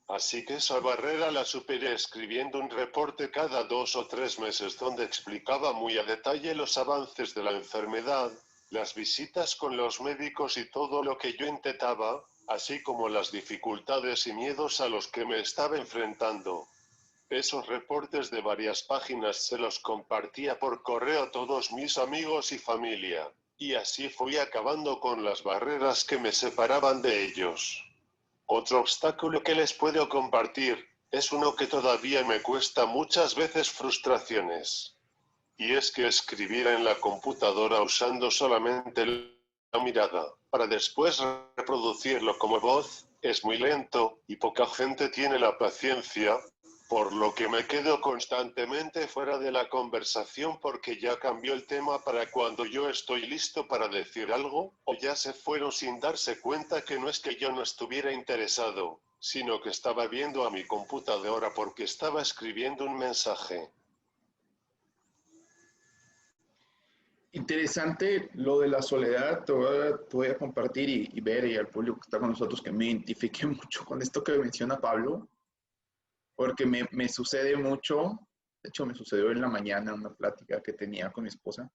Speaker 3: Así que esa barrera la superé escribiendo un reporte cada 2 o 3 meses donde explicaba muy a detalle los avances de la enfermedad, las visitas con los médicos y todo lo que yo intentaba, así como las dificultades y miedos a los que me estaba enfrentando. Esos reportes de varias páginas se los compartía por correo a todos mis amigos y familia, y así fui acabando con las barreras que me separaban de ellos. Otro obstáculo que les puedo compartir, es uno que todavía me cuesta muchas veces: frustraciones. Y es que escribir en la computadora usando solamente la mirada, para después reproducirlo como voz, es muy lento, y poca gente tiene la paciencia, por lo que me quedo constantemente fuera de la conversación porque ya cambió el tema para cuando yo estoy listo para decir algo, o ya se fueron sin darse cuenta que no es que yo no estuviera interesado, sino que estaba viendo a mi computadora porque estaba escribiendo un mensaje.
Speaker 2: Interesante lo de la soledad, te voy a compartir y ver y al público que está con nosotros que me identifique mucho con esto que menciona Pablo, porque me sucede mucho. De hecho me sucedió en la mañana una plática que tenía con mi esposa,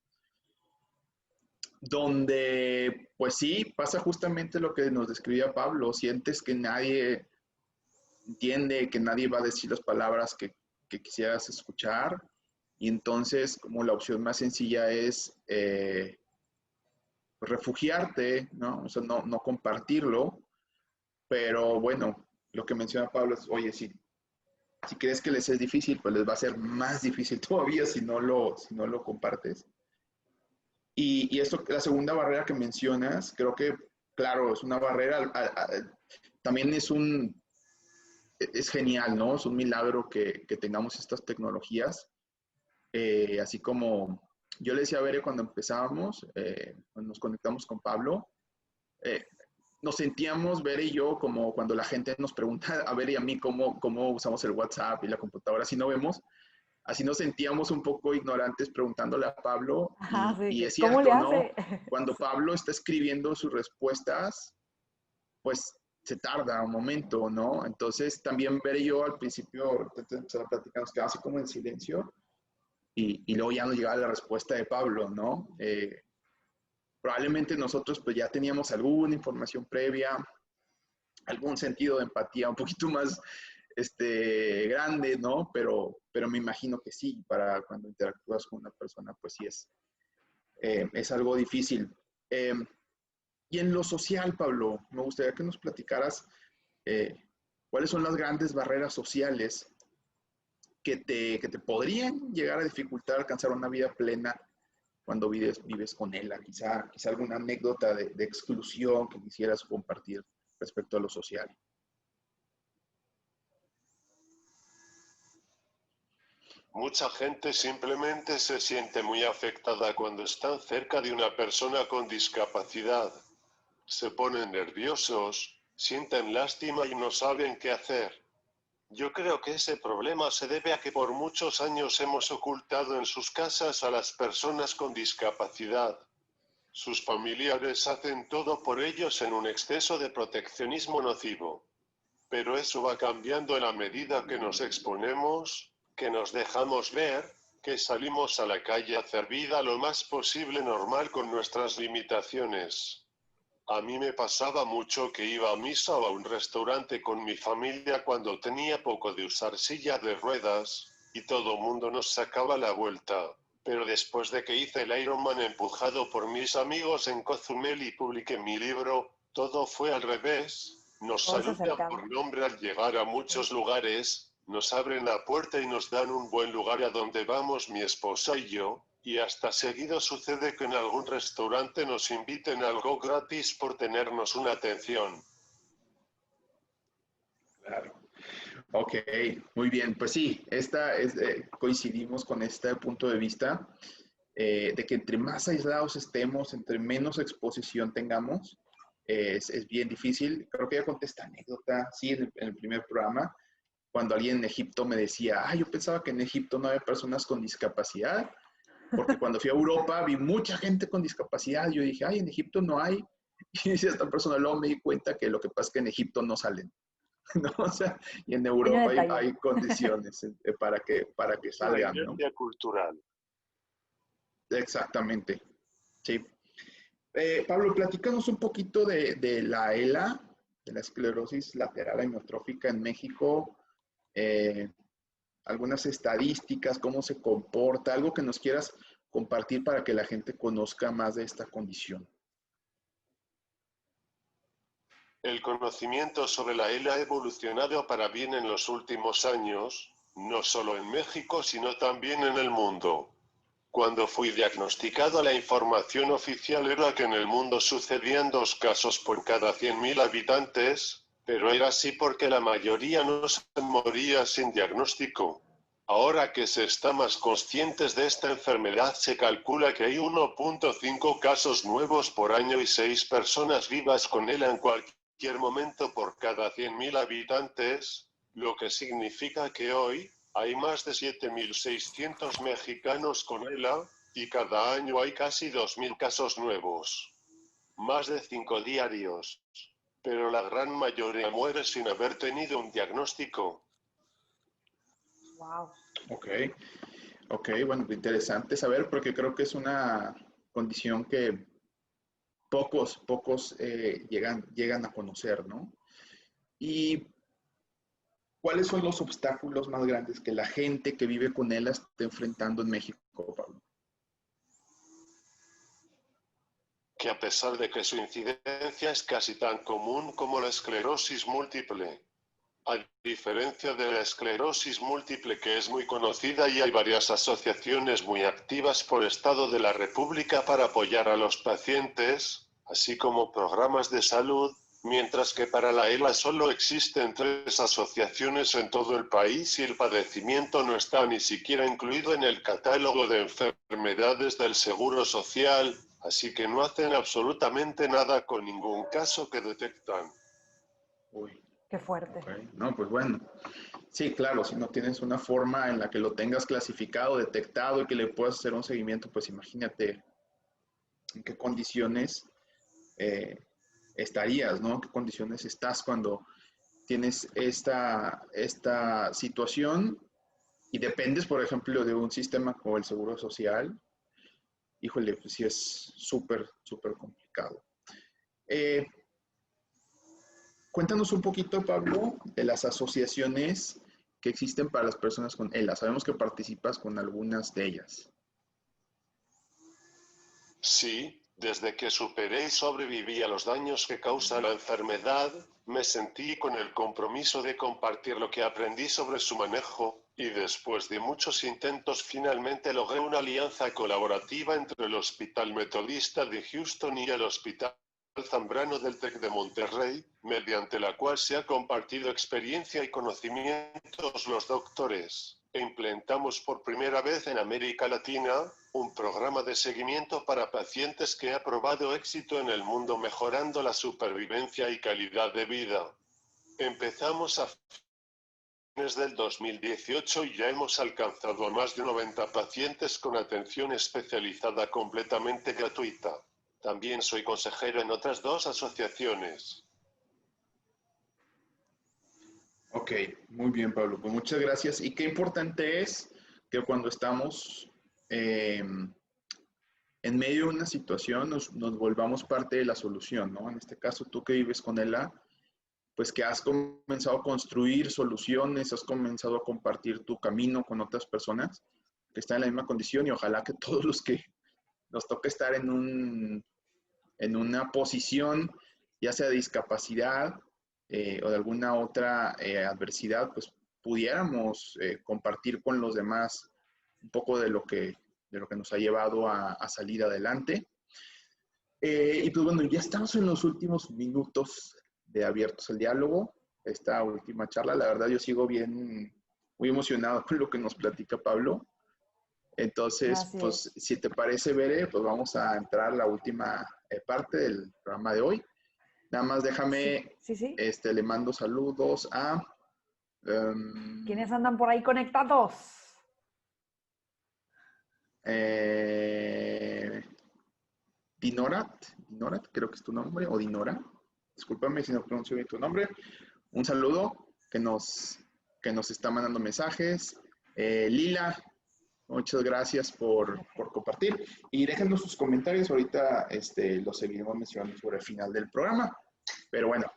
Speaker 2: donde pues sí, pasa justamente lo que nos describía Pablo, sientes que nadie entiende, que nadie va a decir las palabras que quisieras escuchar, y entonces como la opción más sencilla es refugiarte, ¿no? O sea, no compartirlo, pero bueno, lo que menciona Pablo es, oye, si crees que les es difícil, pues les va a ser más difícil todavía si no lo compartes. Y esto, la segunda barrera que mencionas, creo que, claro, es una barrera, también es genial, ¿no? Es un milagro que tengamos estas tecnologías, así como yo le decía a Bere cuando empezábamos, cuando nos conectamos con Pablo, eh, nos sentíamos, Bere y yo, como cuando la gente nos pregunta a Bere y a mí cómo usamos el WhatsApp y la computadora, si no vemos, así nos sentíamos un poco ignorantes preguntándole a Pablo,
Speaker 1: Ajá,
Speaker 2: y
Speaker 1: sí.
Speaker 2: es
Speaker 1: ¿Cómo le
Speaker 2: cierto, ¿no?
Speaker 1: hace?
Speaker 2: Cuando Pablo está escribiendo sus respuestas, pues se tarda un momento, ¿no? Entonces también Bere y yo al principio, empezar a platicar, nos quedamos así como en silencio, y luego ya nos llegaba la respuesta de Pablo, ¿no? Probablemente nosotros pues ya teníamos alguna información previa, algún sentido de empatía un poquito más grande, ¿no? Pero me imagino que sí, para cuando interactúas con una persona, pues sí es algo difícil. Y en lo social, Pablo, me gustaría que nos platicaras cuáles son las grandes barreras sociales que te podrían llegar a dificultar alcanzar una vida plena cuando vives con él. Quizá alguna anécdota de exclusión que quisieras compartir respecto a lo social.
Speaker 3: Mucha gente simplemente se siente muy afectada cuando están cerca de una persona con discapacidad. Se ponen nerviosos, sienten lástima y no saben qué hacer. Yo creo que ese problema se debe a que por muchos años hemos ocultado en sus casas a las personas con discapacidad. Sus familiares hacen todo por ellos en un exceso de proteccionismo nocivo. Pero eso va cambiando en la medida que nos exponemos, que nos dejamos ver, que salimos a la calle a hacer vida lo más posible normal con nuestras limitaciones. A mí me pasaba mucho que iba a misa o a un restaurante con mi familia cuando tenía poco de usar silla de ruedas, y todo el mundo nos sacaba la vuelta. Pero después de que hice el Ironman empujado por mis amigos en Cozumel y publiqué mi libro, todo fue al revés. Nos
Speaker 1: Todos se
Speaker 3: saludan
Speaker 1: acercaban.
Speaker 3: por nombre al llegar a muchos lugares, nos abren la puerta y nos dan un buen lugar a donde vamos mi esposa y yo, y hasta seguido sucede que en algún restaurante nos inviten a algo gratis por tenernos una atención.
Speaker 2: Claro. Ok, muy bien. Pues sí, coincidimos con este punto de vista de que entre más aislados estemos, entre menos exposición tengamos, es bien difícil. Creo que ya conté esta anécdota, sí, en el primer programa, cuando alguien en Egipto me decía, yo pensaba que en Egipto no había personas con discapacidad, porque cuando fui a Europa vi mucha gente con discapacidad. Yo dije, en Egipto no hay. Y dice esta persona, luego me di cuenta que lo que pasa es que en Egipto no salen. ¿No? O sea, y en
Speaker 1: Pequeño
Speaker 2: Europa
Speaker 1: detalle.
Speaker 2: hay condiciones para que
Speaker 3: Es la
Speaker 2: salgan, ¿no?
Speaker 3: inercia cultural.
Speaker 2: Exactamente. Sí. Pablo, platícanos un poquito de la ELA, de la esclerosis lateral amiotrófica en México. Algunas estadísticas, cómo se comporta, algo que nos quieras compartir para que la gente conozca más de esta condición.
Speaker 3: El conocimiento sobre la ELA ha evolucionado para bien en los últimos años, no solo en México sino también en el mundo. Cuando fui diagnosticado, la información oficial era que en el mundo sucedían 2 casos por cada 100.000 habitantes, pero era así porque la mayoría no se moría sin diagnóstico. Ahora que se está más conscientes de esta enfermedad, se calcula que hay 1.5 casos nuevos por año y 6 personas vivas con ella en cualquier momento por cada 100.000 habitantes, lo que significa que hoy hay más de 7.600 mexicanos con ELA, y cada año hay casi 2.000 casos nuevos. Más de 5 diarios. Pero la gran mayoría muere sin haber tenido un diagnóstico.
Speaker 1: Wow.
Speaker 2: Ok, bueno, interesante saber porque creo que es una condición que pocos llegan a conocer, ¿no? ¿Y cuáles son los obstáculos más grandes que la gente que vive con él está enfrentando en México, Pablo?
Speaker 3: Que a pesar de que su incidencia es casi tan común como la esclerosis múltiple. A diferencia de la esclerosis múltiple, que es muy conocida y hay varias asociaciones muy activas por estado de la República para apoyar a los pacientes, así como programas de salud, mientras que para la ELA solo existen 3 asociaciones en todo el país y el padecimiento no está ni siquiera incluido en el catálogo de enfermedades del Seguro Social, así que no hacen absolutamente nada con ningún caso que detectan.
Speaker 2: Uy,
Speaker 1: Qué fuerte.
Speaker 2: ok. No, pues bueno. Sí, claro, si no tienes una forma en la que lo tengas clasificado, detectado y que le puedas hacer un seguimiento, pues imagínate en qué condiciones estarías, ¿no? ¿En qué condiciones estás cuando tienes esta situación y dependes, por ejemplo, de un sistema como el Seguro Social? Híjole, pues sí es súper complicado. Cuéntanos un poquito, Pablo, de las asociaciones que existen para las personas con ELA. Sabemos que participas con algunas de ellas.
Speaker 3: Sí, desde que superé y sobreviví a los daños que causa la enfermedad, me sentí con el compromiso de compartir lo que aprendí sobre su manejo, y después de muchos intentos finalmente logré una alianza colaborativa entre el Hospital Metodista de Houston y el Hospital Zambrano del TEC de Monterrey, mediante la cual se ha compartido experiencia y conocimientos los doctores, e implementamos por primera vez en América Latina un programa de seguimiento para pacientes que ha probado éxito en el mundo mejorando la supervivencia y calidad de vida. Empezamos a fines del 2018 y ya hemos alcanzado a más de 90 pacientes con atención especializada completamente gratuita. También soy consejero en otras 2 asociaciones.
Speaker 2: Ok, muy bien, Pablo. Pues muchas gracias. Y qué importante es que cuando estamos en medio de una situación nos volvamos parte de la solución, ¿no? En este caso, tú que vives con ELA, pues que has comenzado a construir soluciones, has comenzado a compartir tu camino con otras personas que están en la misma condición y ojalá que todos los que nos toque estar en una posición, ya sea de discapacidad o de alguna otra adversidad, pues pudiéramos compartir con los demás un poco de lo que nos ha llevado a salir adelante. Y pues bueno, ya estamos en los últimos minutos de Abiertos al Diálogo, esta última charla. La verdad yo sigo muy emocionado con lo que nos platica Pablo. Entonces,
Speaker 1: Así
Speaker 2: pues
Speaker 1: es.
Speaker 2: si te parece, Bere, pues vamos a entrar a la última parte del programa de hoy. Nada más déjame,
Speaker 1: Sí.
Speaker 2: le mando saludos a...
Speaker 1: ¿Quiénes andan por ahí conectados?
Speaker 2: Dinorat, creo que es tu nombre, o Dinora. Discúlpame si no pronuncio bien tu nombre. Un saludo que nos está mandando mensajes. Lila, muchas gracias por compartir. Y déjenos sus comentarios. Ahorita los seguiremos mencionando sobre el final del programa. Pero bueno,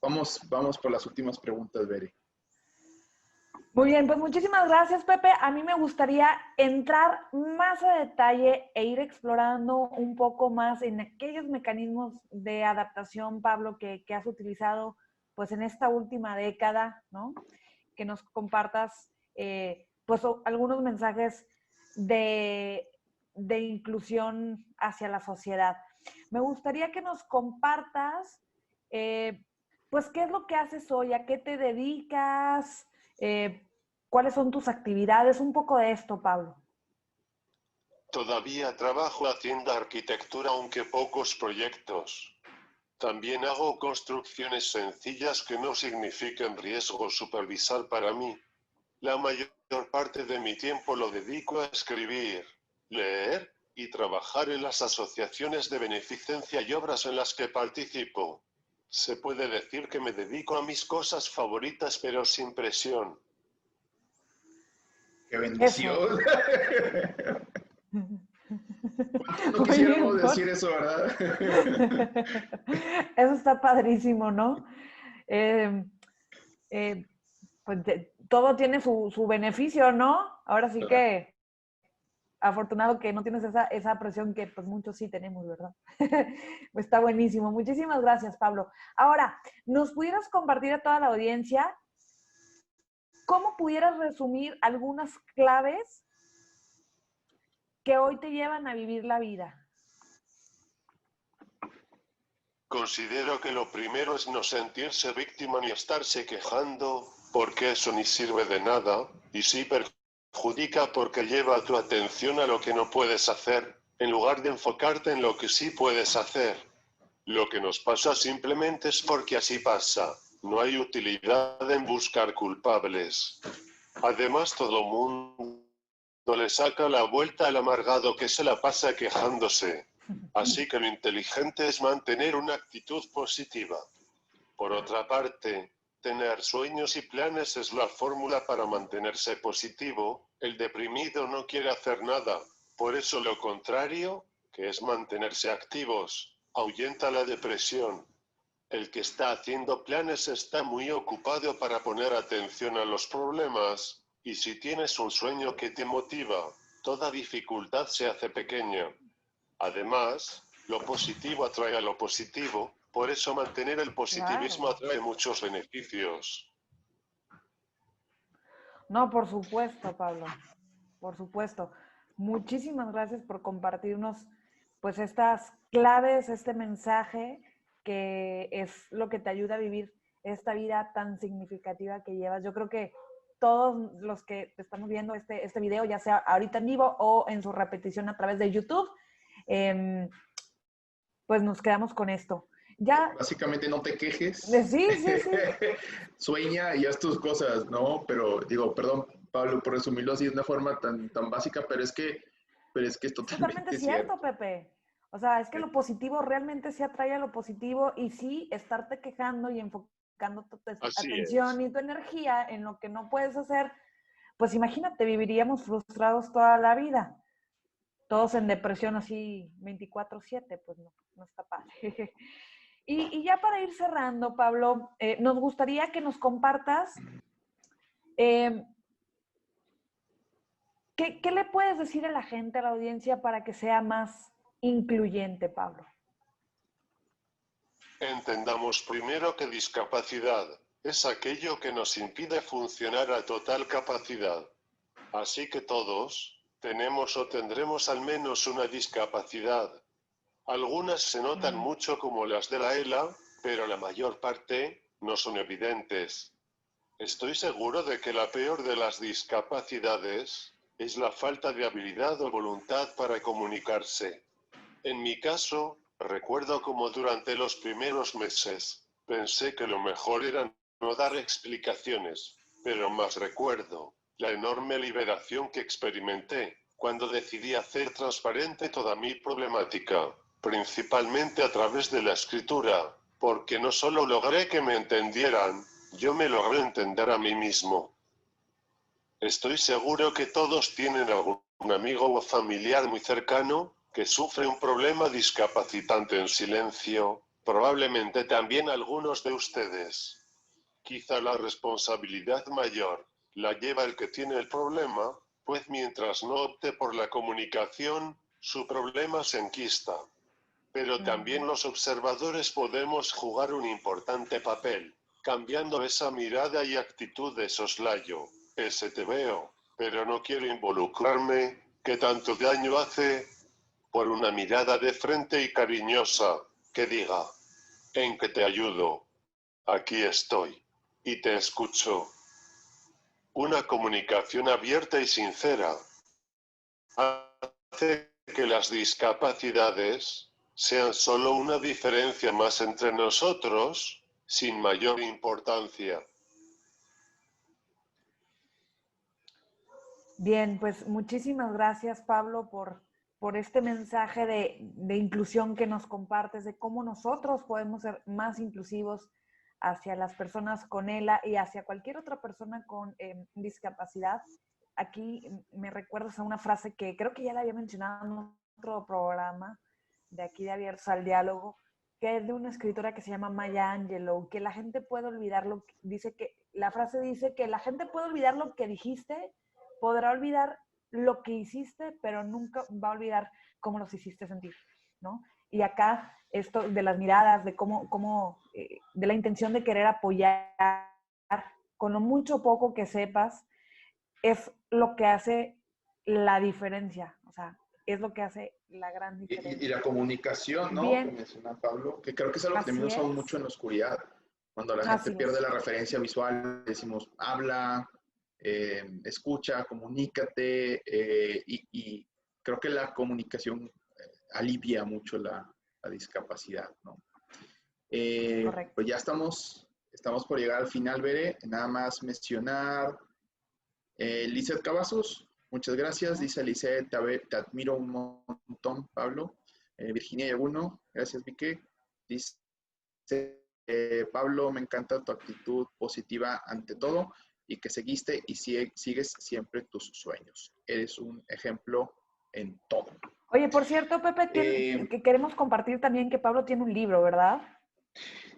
Speaker 2: vamos por las últimas preguntas, Bere.
Speaker 1: Muy bien, pues muchísimas gracias, Pepe. A mí me gustaría entrar más a detalle e ir explorando un poco más en aquellos mecanismos de adaptación, Pablo, que has utilizado pues en esta última década, ¿no? Que nos compartas pues algunos mensajes de inclusión hacia la sociedad. Me gustaría que nos compartas pues qué es lo que haces hoy, a qué te dedicas, ¿cuáles son tus actividades? Un poco de esto, Pablo.
Speaker 3: Todavía trabajo haciendo arquitectura, aunque pocos proyectos. También hago construcciones sencillas que no signifiquen riesgo supervisar para mí. La mayor parte de mi tiempo lo dedico a escribir, leer y trabajar en las asociaciones de beneficencia y obras en las que participo. Se puede decir que me dedico a mis cosas favoritas, pero sin presión.
Speaker 2: ¡Qué bendición! No
Speaker 1: Muy
Speaker 2: quisiéramos
Speaker 1: bien,
Speaker 2: decir eso, ¿verdad?
Speaker 1: Eso está padrísimo, ¿no? Pues todo tiene su beneficio, ¿no? Ahora sí que afortunado que no tienes esa presión que pues muchos sí tenemos, ¿verdad? Pues está buenísimo. Muchísimas gracias, Pablo. Ahora, ¿nos pudieras compartir a toda la audiencia cómo pudieras resumir algunas claves que hoy te llevan a vivir la vida?
Speaker 3: Considero que lo primero es no sentirse víctima ni estarse quejando, porque eso ni sirve de nada, y sí perjudica porque lleva tu atención a lo que no puedes hacer, en lugar de enfocarte en lo que sí puedes hacer. Lo que nos pasa simplemente es porque así pasa, no hay utilidad en buscar culpables. Además, todo mundo le saca la vuelta al amargado que se la pasa quejándose. Así que lo inteligente es mantener una actitud positiva. Por otra parte, tener sueños y planes es la fórmula para mantenerse positivo. El deprimido no quiere hacer nada. Por eso lo contrario, que es mantenerse activos, ahuyenta la depresión. El que está haciendo planes está muy ocupado para poner atención a los problemas, y si tienes un sueño que te motiva, toda dificultad se hace pequeña. Además, lo positivo atrae a lo positivo, por eso mantener el positivismo
Speaker 1: Claro.
Speaker 3: atrae muchos beneficios.
Speaker 1: No, por supuesto, Pablo. Por supuesto. Muchísimas gracias por compartirnos pues estas claves, este mensaje que es lo que te ayuda a vivir esta vida tan significativa que llevas. Yo creo que todos los que estamos viendo este video, ya sea ahorita en vivo o en su repetición a través de YouTube, pues nos quedamos con esto. Ya,
Speaker 2: Básicamente no te quejes.
Speaker 1: sí.
Speaker 2: Sueña y haz tus cosas, ¿no? Pero digo, perdón, Pablo, por resumirlo así de una forma tan básica, pero es que es
Speaker 1: Totalmente
Speaker 2: totalmente cierto.
Speaker 1: cierto, Pepe. O sea, es que lo positivo realmente sí atrae a lo positivo y sí estarte quejando y enfocando tu
Speaker 3: Así
Speaker 1: atención
Speaker 3: es.
Speaker 1: y tu energía en lo que no puedes hacer, pues imagínate, viviríamos frustrados toda la vida. Todos en depresión así 24/7, pues no está padre. Y ya para ir cerrando, Pablo, nos gustaría que nos compartas eh, ¿qué le puedes decir a la gente, a la audiencia, para que sea más incluyente, Pablo?
Speaker 3: Entendamos primero que discapacidad es aquello que nos impide funcionar a total capacidad. Así que todos tenemos o tendremos al menos una discapacidad. Algunas se notan mucho como las de la ELA, pero la mayor parte no son evidentes. Estoy seguro de que la peor de las discapacidades es la falta de habilidad o voluntad para comunicarse. En mi caso, recuerdo como durante los primeros meses, pensé que lo mejor era no dar explicaciones, pero más recuerdo la enorme liberación que experimenté cuando decidí hacer transparente toda mi problemática, principalmente a través de la escritura, porque no solo logré que me entendieran, yo me logré entender a mí mismo. Estoy seguro que todos tienen algún amigo o familiar muy cercano que sufre un problema discapacitante en silencio, probablemente también algunos de ustedes. Quizá la responsabilidad mayor la lleva el que tiene el problema, pues mientras no opte por la comunicación, su problema se enquista. Pero también los observadores podemos jugar un importante papel, cambiando esa mirada y actitud de soslayo. Ese te veo, pero no quiero involucrarme, ¿qué tanto daño hace? Por una mirada de frente y cariñosa, que diga, ¿en qué te ayudo? Aquí estoy. Y te escucho. Una comunicación abierta y sincera hace que las discapacidades sean solo una diferencia más entre nosotros, sin mayor importancia.
Speaker 1: Bien, pues muchísimas gracias, Pablo, por este mensaje de inclusión que nos compartes, de cómo nosotros podemos ser más inclusivos hacia las personas con ELA y hacia cualquier otra persona con discapacidad. Aquí me recuerdas a una frase que creo que ya la había mencionado en otro programa de aquí de Abiertos al Diálogo, que es de una escritora que se llama Maya Angelou, que la gente puede olvidar lo que dice, que la frase dice que la gente puede olvidar lo que dijiste, podrá olvidar lo que hiciste, pero nunca va a olvidar cómo los hiciste sentir, ¿no? Y acá esto de las miradas, de de la intención de querer apoyar con lo mucho o poco que sepas, es lo que hace la diferencia, o sea, es lo que hace la gran diferencia.
Speaker 2: Y la comunicación, ¿no? Que
Speaker 1: Bien,
Speaker 2: menciona Pablo, que creo que es algo que también
Speaker 1: así
Speaker 2: usamos
Speaker 1: es,
Speaker 2: mucho en la oscuridad. Cuando la gente
Speaker 1: así
Speaker 2: pierde
Speaker 1: es.
Speaker 2: la referencia visual, decimos, habla, escucha, comunícate, y creo que la comunicación alivia mucho la discapacidad, ¿no?
Speaker 1: Correcto.
Speaker 2: Pues ya estamos por llegar al final, Bere. Nada más mencionar Lizeth Cavazos, muchas gracias. Dice Lizeth, te admiro un montón, Pablo. Virginia Yaguno, gracias, Vique. Dice Pablo, me encanta tu actitud positiva ante todo y que seguiste y sigues siempre tus sueños. Eres un ejemplo en todo.
Speaker 1: Oye, por cierto, Pepe, que queremos compartir también que Pablo tiene un libro, ¿verdad?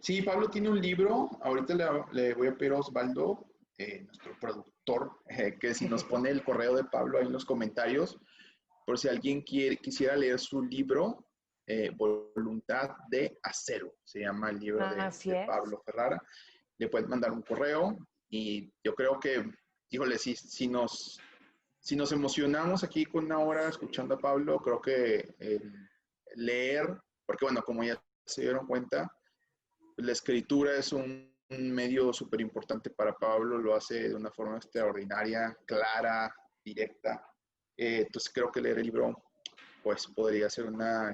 Speaker 2: Sí, Pablo tiene un libro. Ahorita le voy a pedir a Osvaldo, nuestro productor, que si nos pone el correo de Pablo ahí en los comentarios, por si alguien quisiera leer su libro, Voluntad de Acero, se llama el libro de Pablo Ferrara. Le puedes mandar un correo y yo creo que, híjole, si nos emocionamos aquí con una hora escuchando a Pablo, creo que leer, porque bueno, como ya se dieron cuenta, la escritura es un medio súper importante para Pablo, lo hace de una forma extraordinaria, clara, directa. Entonces creo que leer el libro pues podría ser una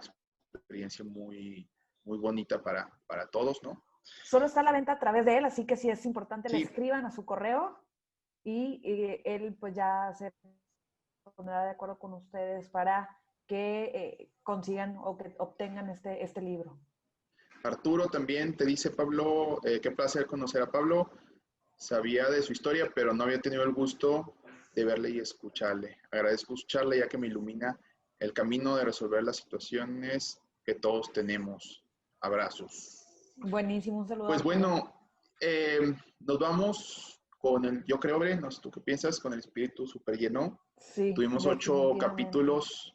Speaker 2: experiencia muy, muy bonita para todos, ¿no?
Speaker 1: Solo está a la venta a través de él, así que sí es importante,
Speaker 2: sí,
Speaker 1: le escriban a su correo y él pues ya se pondrá de acuerdo con ustedes para que consigan o que obtengan este libro.
Speaker 2: Arturo también te dice, Pablo, qué placer conocer a Pablo. Sabía de su historia, pero no había tenido el gusto de verle y escucharle. Agradezco escucharle ya que me ilumina el camino de resolver las situaciones que todos tenemos. Abrazos.
Speaker 1: Buenísimo, un saludo.
Speaker 2: Pues bueno, nos vamos con el, yo creo, Bre, no sé tú qué piensas, con el espíritu súper lleno.
Speaker 1: Sí,
Speaker 2: tuvimos 8 capítulos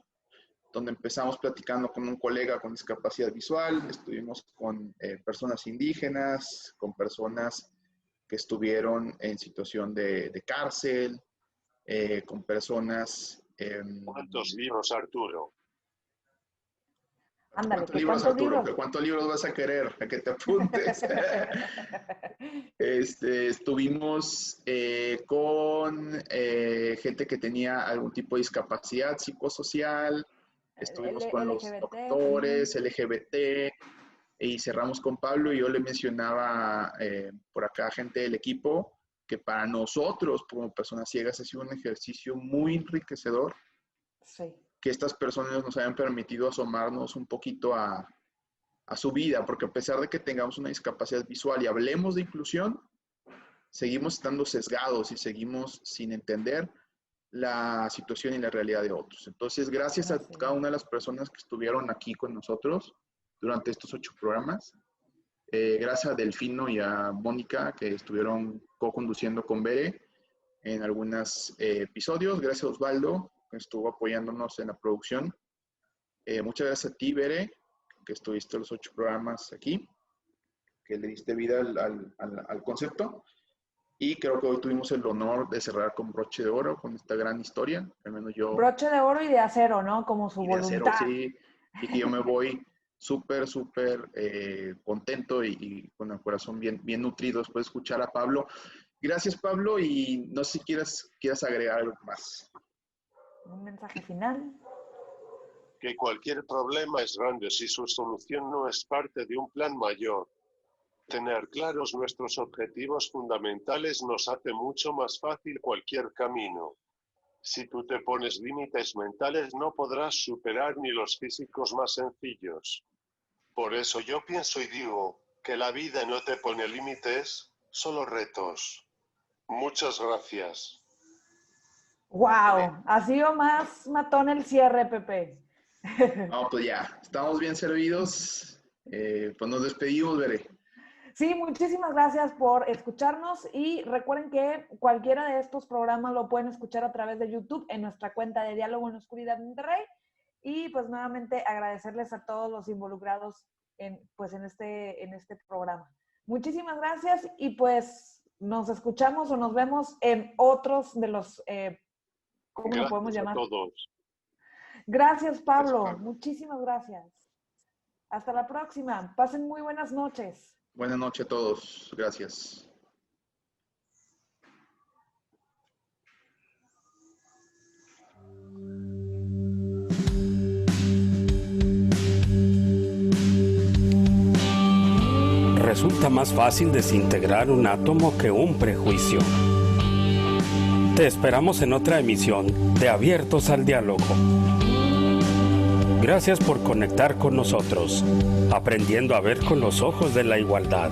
Speaker 2: donde empezamos platicando con un colega con discapacidad visual, estuvimos con personas indígenas, con personas que estuvieron en situación de cárcel, con personas...
Speaker 3: ¿Cuántos libros, Arturo?
Speaker 1: Ándale,
Speaker 2: ¿Cuántos libros, Arturo? ¿Cuántos libros vas a querer? A que te apuntes. Estuvimos con gente que tenía algún tipo de discapacidad psicosocial, estuvimos con los doctores, LGBT, y cerramos con Pablo y yo le mencionaba por acá gente del equipo que para nosotros como personas ciegas ha sido un ejercicio muy enriquecedor.
Speaker 1: Sí.
Speaker 2: Que estas personas nos hayan permitido asomarnos un poquito a su vida, porque a pesar de que tengamos una discapacidad visual y hablemos de inclusión, seguimos estando sesgados y seguimos sin entender la situación y la realidad de otros. Entonces, gracias a cada una de las personas que estuvieron aquí con nosotros durante estos 8 programas. Gracias a Delfino y a Mónica que estuvieron co-conduciendo con Bere en algunos episodios. Gracias a Osvaldo que estuvo apoyándonos en la producción. Muchas gracias a ti, Bere, que estuviste los 8 programas aquí, que le diste vida al concepto. Y creo que hoy tuvimos el honor de cerrar con broche de oro, con esta gran historia. Al menos yo...
Speaker 1: Broche de oro y de acero, ¿no? Como su voluntad. De acero,
Speaker 2: sí. Y que yo me voy súper contento y con el corazón bien nutrido después de escuchar a Pablo. Gracias, Pablo, y no sé si quieras agregar algo más.
Speaker 1: Un mensaje final.
Speaker 3: Que cualquier problema es grande si su solución no es parte de un plan mayor. Tener claros nuestros objetivos fundamentales nos hace mucho más fácil cualquier camino. Si tú te pones límites mentales no podrás superar ni los físicos más sencillos. Por eso yo pienso y digo, que la vida no te pone límites, solo retos. Muchas gracias.
Speaker 1: ¡Wow! Ha sido más matón el cierre, Pepe.
Speaker 2: No, pues ya, estamos bien servidos. Pues nos despedimos, Bere.
Speaker 1: Sí, muchísimas gracias por escucharnos y recuerden que cualquiera de estos programas lo pueden escuchar a través de YouTube en nuestra cuenta de Diálogo en la Oscuridad Monterrey y pues nuevamente agradecerles a todos los involucrados en este programa. Muchísimas gracias y pues nos escuchamos o nos vemos en otros de los, ¿cómo lo podemos llamar?
Speaker 3: Gracias a todos.
Speaker 1: Gracias, Pablo. Muchísimas gracias. Hasta la próxima. Pasen muy buenas noches.
Speaker 2: Buenas noches a todos. Gracias.
Speaker 4: Resulta más fácil desintegrar un átomo que un prejuicio. Te esperamos en otra emisión de Abiertos al Diálogo. Gracias por conectar con nosotros, aprendiendo a ver con los ojos de la igualdad.